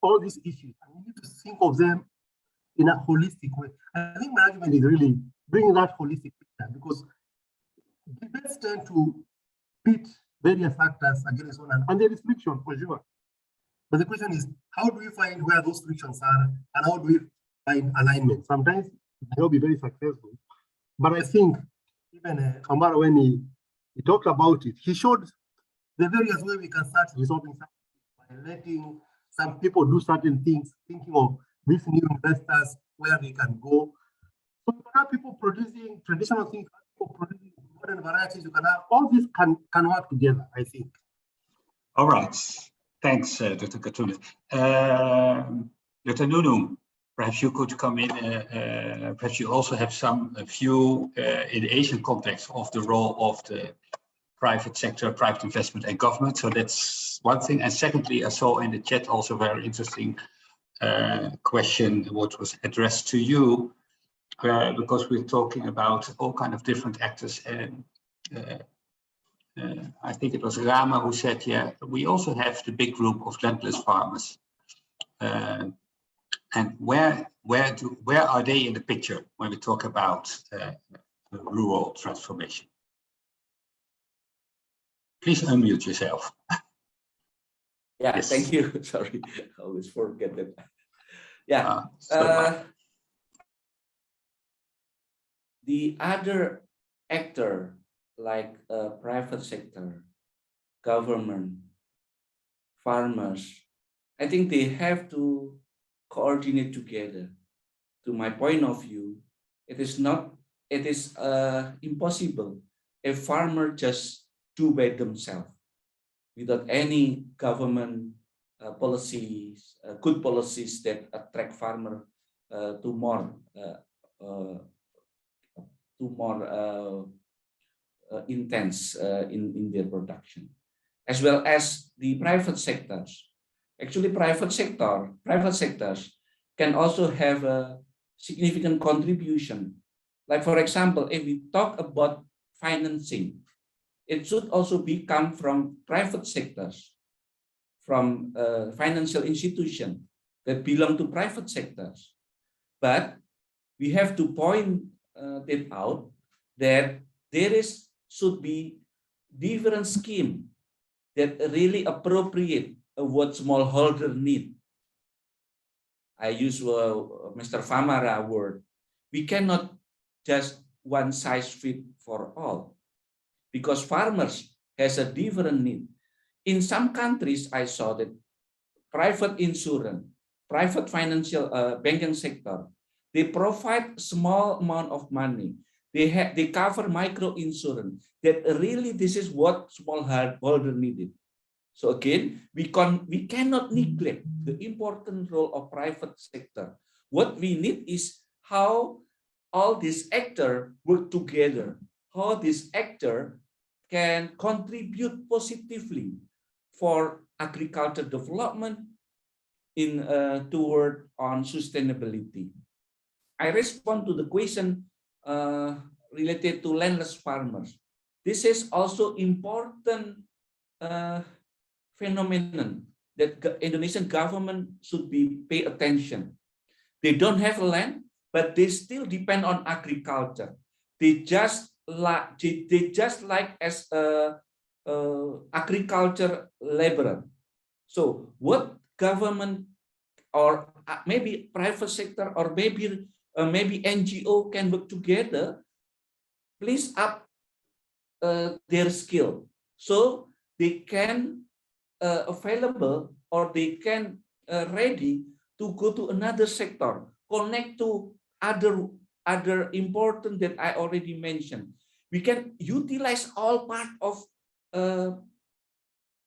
all these issues, and we need to think of them in a holistic way. I think my argument is really bringing that holistic picture, because debates tend to pit various factors against one another, and there is friction for sure. But the question is, how do we find where those frictions are, and how do we find alignment? Sometimes it may not be very successful, but I think even Kamara, when he talked about it, he showed the various ways we can start resolving something by letting some people do certain things, thinking of these new investors, where they can go. So you can have people producing traditional things, people producing modern varieties. You can have all this can work together, I think. All right. Thanks, Dr. Katuna. Dr. Nunu, perhaps you could come in. Perhaps you also have some view in the Asian context of the role of the private sector, private investment, and government. So that's one thing. And secondly, I saw in the chat also very interesting question, what was addressed to you, because we're talking about all kind of different actors. And I think it was Rama who said, yeah, we also have the big group of landless farmers. And where are they in the picture when we talk about rural transformation? Please unmute yourself. Yeah, Yes. thank you. Sorry, I always forget that. Yeah. The other actor, like private sector, government, farmers, I think they have to coordinate together. To my point of view, it is impossible a farmer just do by themselves without any government policies, good policies that attract farmer to more intense in their production, as well as the private sectors. Actually, private sectors can also have a significant contribution. Like, for example, if we talk about financing, it should also come from private sectors, from financial institutions that belong to private sectors. But we have to point it out that there should be different scheme that really appropriate what smallholder need. I use Mr. Famara word. We cannot just one size fit for all, because farmers has a different need. In some countries, I saw that private insurance, private financial banking sector, they provide small amount of money. They cover micro insurance. That really this is what smallholder needed. So again, we cannot neglect the important role of private sector. What we need is how all these actors work together, how this actor can contribute positively for agriculture development in toward on sustainability. I respond to the question related to landless farmers. This is also important phenomenon that Indonesian government should pay attention. They don't have land, but they still depend on agriculture. They just like as a agriculture laborer. So what government or maybe private sector or maybe NGO can work together, please up their skill so they can available or they can ready to go to another sector, connect to other important that I already mentioned. We can utilize all part of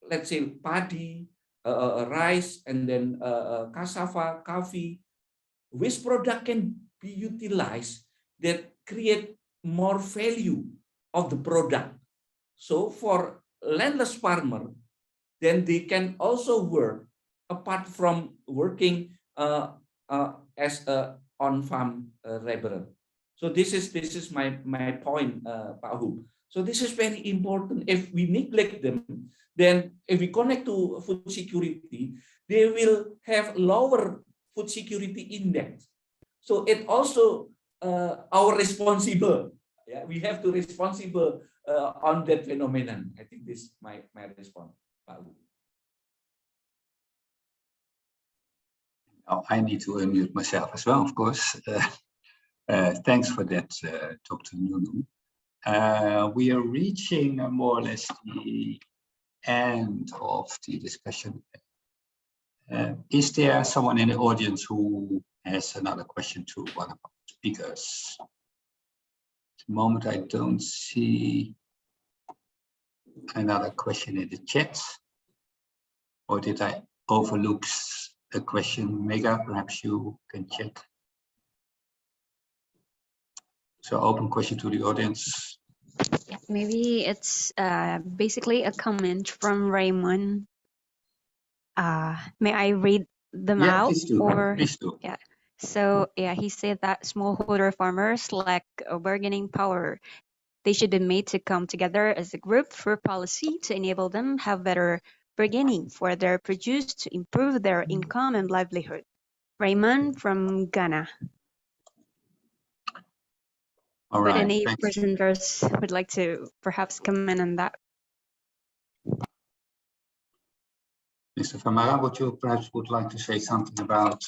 let's say paddy, rice, and then cassava, coffee. Waste product can be utilized that create more value of the product. So for landless farmer, then they can also work apart from working as a on-farm laborer. So this is my point, Pak Hub. So this is very important. If we neglect them, then if we connect to food security, they will have lower food security index. So it also our responsible. Yeah, we have to responsible on that phenomenon. I think this is my response, Pak Hub. Oh, I need to unmute myself as well, of course. Thanks for that, Dr. Nunu. We are reaching more or less the end of the discussion. Is there someone in the audience who has another question to one of our speakers? At the moment, I don't see another question in the chat. Or did I overlook a question? Mega, perhaps you can check. So open question to the audience. Yeah, maybe it's basically a comment from Raymond. May I read them out? Please do. Or Please do. yeah. So yeah, he said that smallholder farmers lack bargaining power. They should be made to come together as a group for policy to enable them have better bargaining for their produce to improve their income and livelihood. Raymond from Ghana. All Would right. any Thanks. presenters would like to perhaps comment on that? Mr. Famara, would you perhaps like to say something about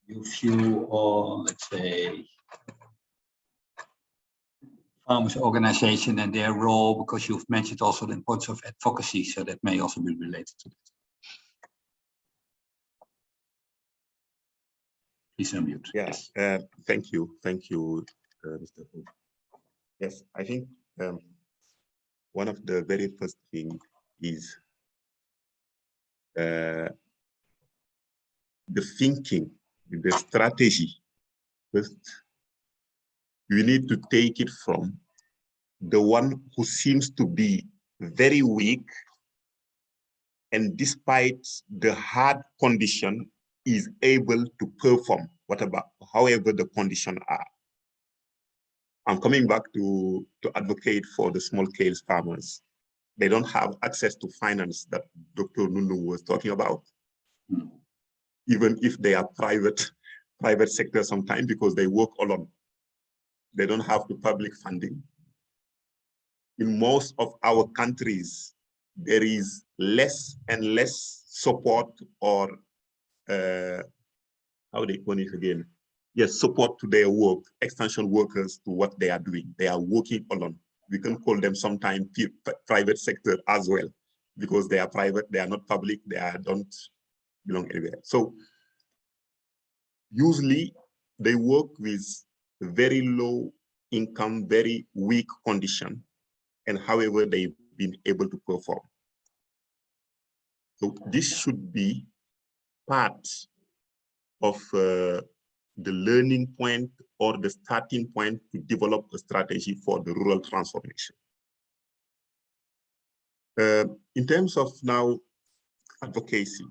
your view on, let's say, farmers' organization and their role, because you've mentioned also the importance of advocacy, so that may also be related to that. Please unmute. Yeah, Yes. thank you, Mr. Hu. Yes, I think one of the very first thing is the thinking, the strategy. First, you need to take it from the one who seems to be very weak, and despite the hard condition, is able to perform however the conditions are. I'm coming back to advocate for the small-scale farmers. They don't have access to finance that Dr. Nunu was talking about, even if they are private sector sometimes, because they work alone. They don't have the public funding. In most of our countries, there is less and less support, or how they call it again? Yes, support to their work, extension workers to what they are doing. They are working alone. We can call them sometimes private sector as well, because they are private, they are not public, don't belong anywhere. So usually they work with very low income, very weak condition, and however they've been able to perform. So this should be part of the learning point or the starting point to develop a strategy for the rural transformation. In terms of now advocacy,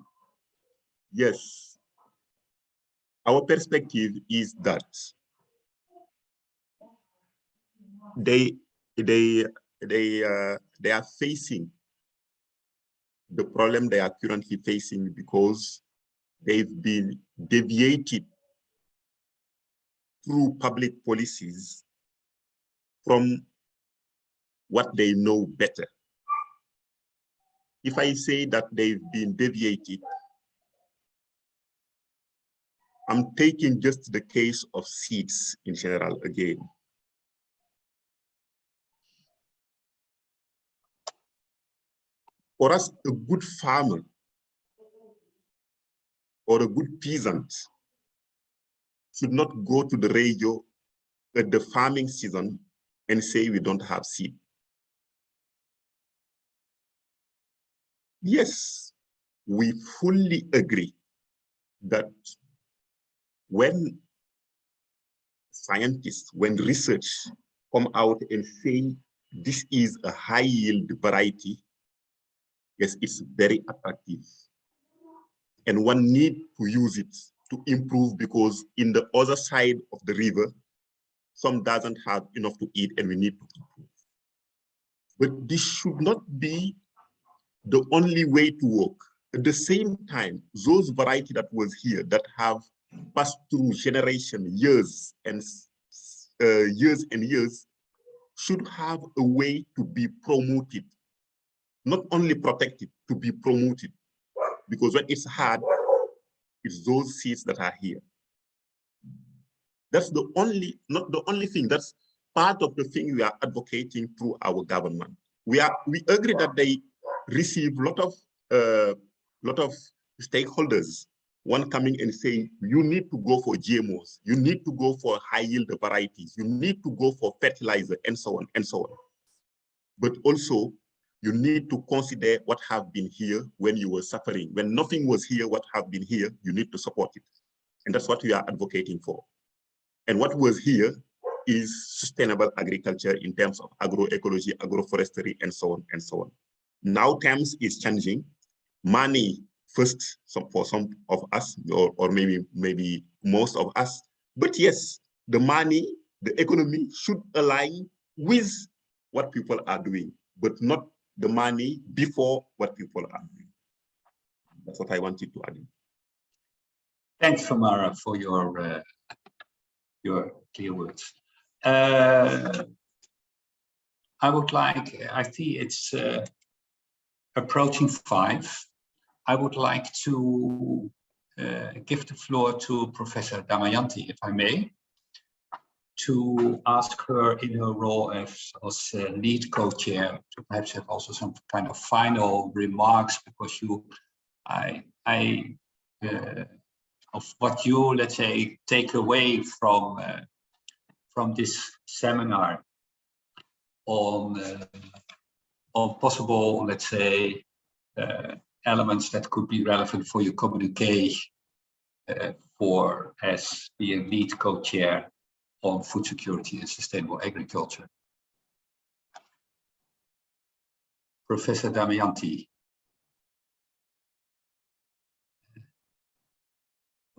yes, our perspective is that they are facing the problem they are currently facing because they've been deviated through public policies from what they know better. If I say that they've been deviated, I'm taking just the case of seeds in general again. For us, a good farmer or a good peasant should not go to the radio at the farming season and say we don't have seed. Yes, we fully agree that when scientists, when research come out and say this is a high yield variety, yes, it's very attractive. and one need to use it to improve, because in the other side of the river, some doesn't have enough to eat and we need to improve. But this should not be the only way to work. At the same time, those variety that was here that have passed through generation, years and years should have a way to be promoted, not only protected, to be promoted. Because when it's hard, it's those seeds that are here. That's the only, not the only thing, that's part of the thing we are advocating through our government. We agree that they receive lot of stakeholders, one coming and saying, you need to go for GMOs, you need to go for high yield varieties, you need to go for fertilizer, and so on and so on. But also, you need to consider what have been here when you were suffering. When nothing was here, what have been here, you need to support it. And that's what we are advocating for. And what was here is sustainable agriculture in terms of agroecology, agroforestry, and so on and so on. Now times is changing. Money first for some of us, or maybe most of us. But yes, the money, the economy should align with what people are doing, but not the money before what people are doing. That's what I wanted to add. Thanks, Famara, for your clear words. I would like, I see it's approaching 5. I would like to give the floor to Professor Damayanti, if I may, to ask her in her role as lead co-chair to perhaps have also some kind of final remarks, because of what you, let's say, take away from this seminar on possible, let's say, elements that could be relevant for your communique for as being lead co-chair on food security and sustainable agriculture. Professor Damayanti.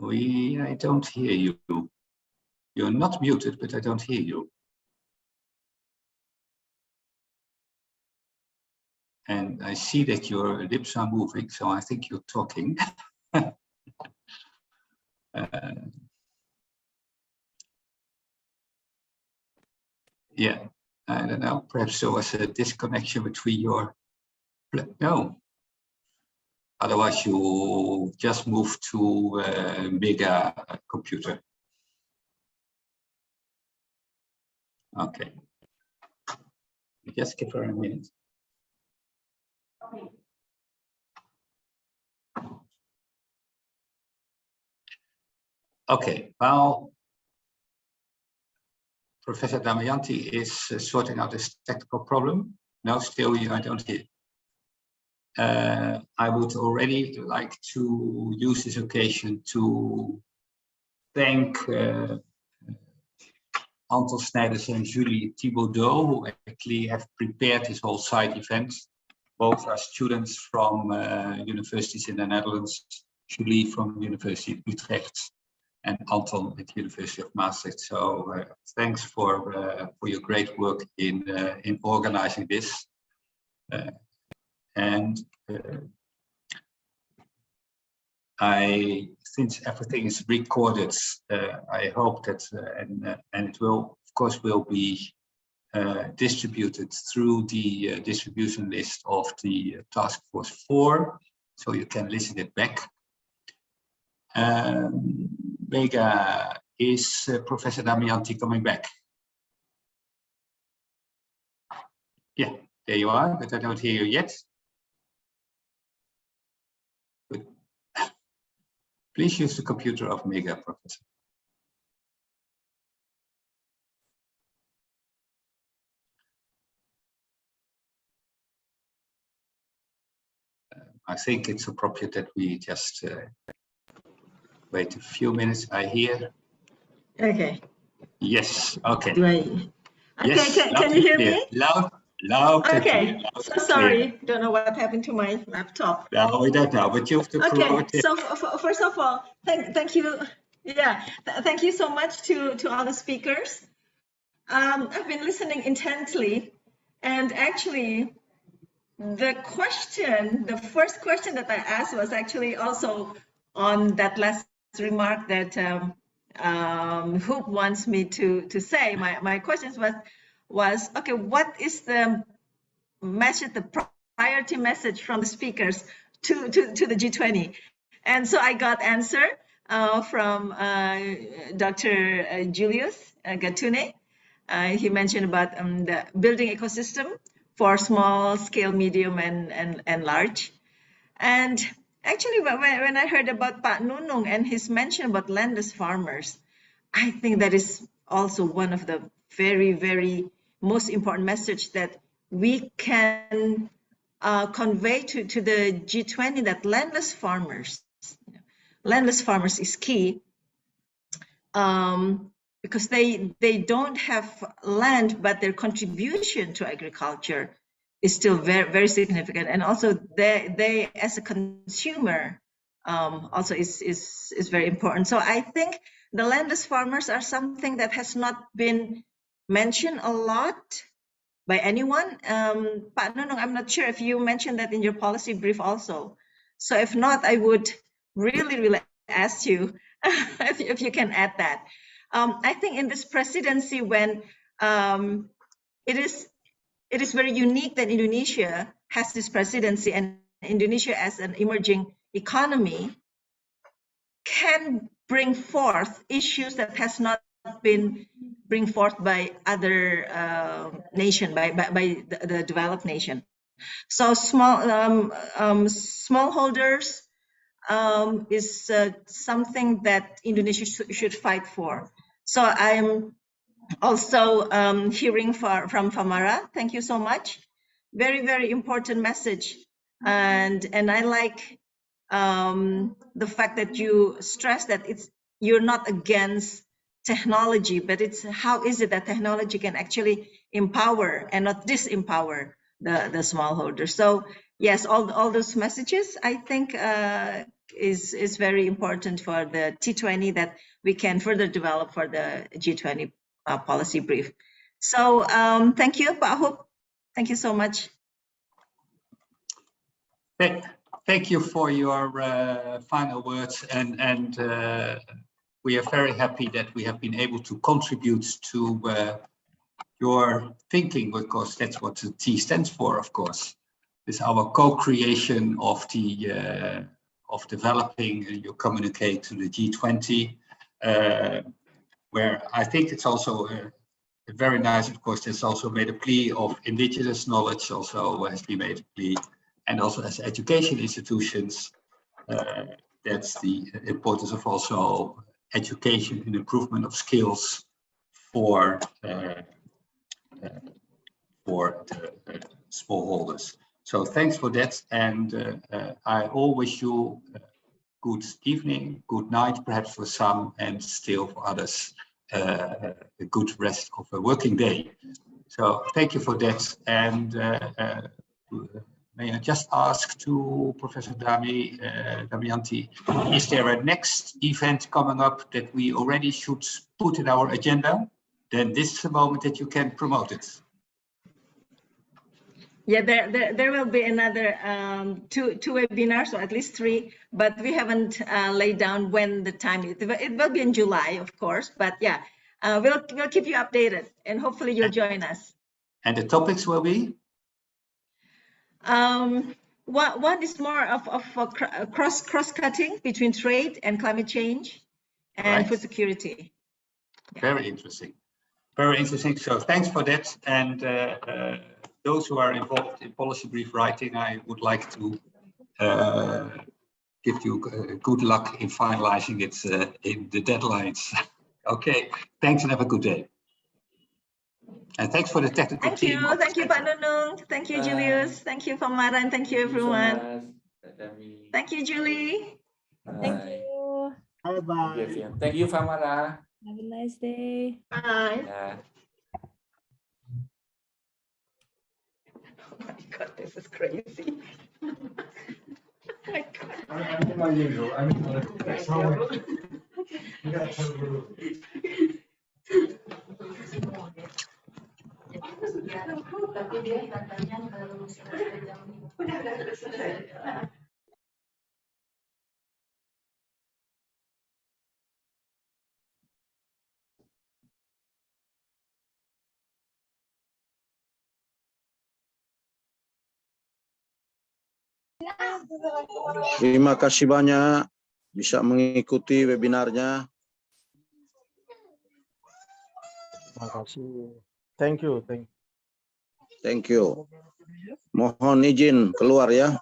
I don't hear you. You're not muted, but I don't hear you. And I see that your lips are moving, so I think you're talking. Yeah, I don't know, perhaps there was a disconnection between your, no. Otherwise you just move to a bigger computer. Okay. Just give her a minute. Okay, well, Professor Damayanti is sorting out this technical problem. No, still I don't hear. I would already like to use this occasion to thank Anton Snijders and Julie Thibaudot, who actually have prepared this whole side event. Both are students from universities in the Netherlands, Julie from the University of Utrecht and Anton at the University of Maastricht. So thanks for your great work in organizing this. Since everything is recorded, I hope that, and it will, of course, will be distributed through the distribution list of the Task Force 4, so you can listen it back. Vega, is Professor Damayanti coming back? Yeah, there you are, but I don't hear you yet. Good. Please use the computer of Mega, Professor. I think it's appropriate that we just wait a few minutes. I hear. Okay. Yes. Okay. Do I? Okay. Yes, Can you hear me? Loud and Okay, clear, loud so and clear. sorry, don't know what happened to my laptop. No, we don't know, but you have to Okay, promote it. so first of all, thank you. Yeah, thank you so much to all the speakers. I've been listening intently, and actually, the first question that I asked was actually also on that last remark that Hoop wants me to say. My questions was okay. What is the message, the priority message from the speakers to the G20? And so I got answer from Dr. Julius Gatune. He mentioned about the building ecosystem for small scale, medium, and large. And actually, when I heard about Pak Nunung and his mention about landless farmers, I think that is also one of the very, very most important message that we can convey to the G20, that landless farmers is key, because they don't have land, but their contribution to agriculture is still very, very significant. And also they as a consumer also is very important. So I think the landless farmers are something that has not been mentioned a lot by anyone. Pak Nunung, I'm not sure if you mentioned that in your policy brief also. So if not, I would really ask you if you can add that. I think in this presidency, when it is very unique that Indonesia has this presidency, and Indonesia as an emerging economy can bring forth issues that has not been bring forth by other nation, by the developed nation. So smallholders is something that Indonesia should fight for. So I'm also hearing from Famara. Thank you so much. Very important message, and I like the fact that you stress that you're not against technology, but it's how is it that technology can actually empower and not disempower the smallholders. So yes, all those messages I think is very important for the T20 that we can further develop for the G20 policy brief. So thank you, Pak Hoop. Thank you so much. Thank you for your final words, and we are very happy that we have been able to contribute to your thinking, because that's what the T stands for, of course. It's our co-creation of the of developing your communique to the G20, where I think it's also very nice, of course. There's also made a plea of indigenous knowledge, also has been made a plea. And also as education institutions, that's the importance of also education and improvement of skills for the smallholders. So thanks for that. And I all wish you good evening, good night, perhaps for some, and still for others, a good rest of a working day. So thank you for that. And may I just ask to Professor Damayanti, is there a next event coming up that we already should put in our agenda? Then this is the moment that you can promote it. Yeah, there will be another two webinars, or at least 3, but we haven't laid down when the time is. It will be in July, of course, but yeah, we'll keep you updated, and hopefully you'll join us. And the topics will be? One is more of cross-cutting between trade and climate change and food security. Yeah. Very interesting. Very interesting. So thanks for that. And those who are involved in policy brief writing, I would like to give you good luck in finalizing it in the deadlines. Okay. Thanks and have a good day. And thanks for the technical team. Thank you, Pak Nunung. Thank you, Julius. Thank you, Famara, and thank you, everyone. Thank you, Julie. Thank you. Bye-bye. Thank you, Famara. Have a nice day. Bye. Yeah. my God, this is crazy. Oh my God. I'm my usual. I mean, that's how you gotta tell the Terima kasih banyak bisa mengikuti webinarnya. Terima kasih. Thank you. Thank you. Mohon izin keluar ya.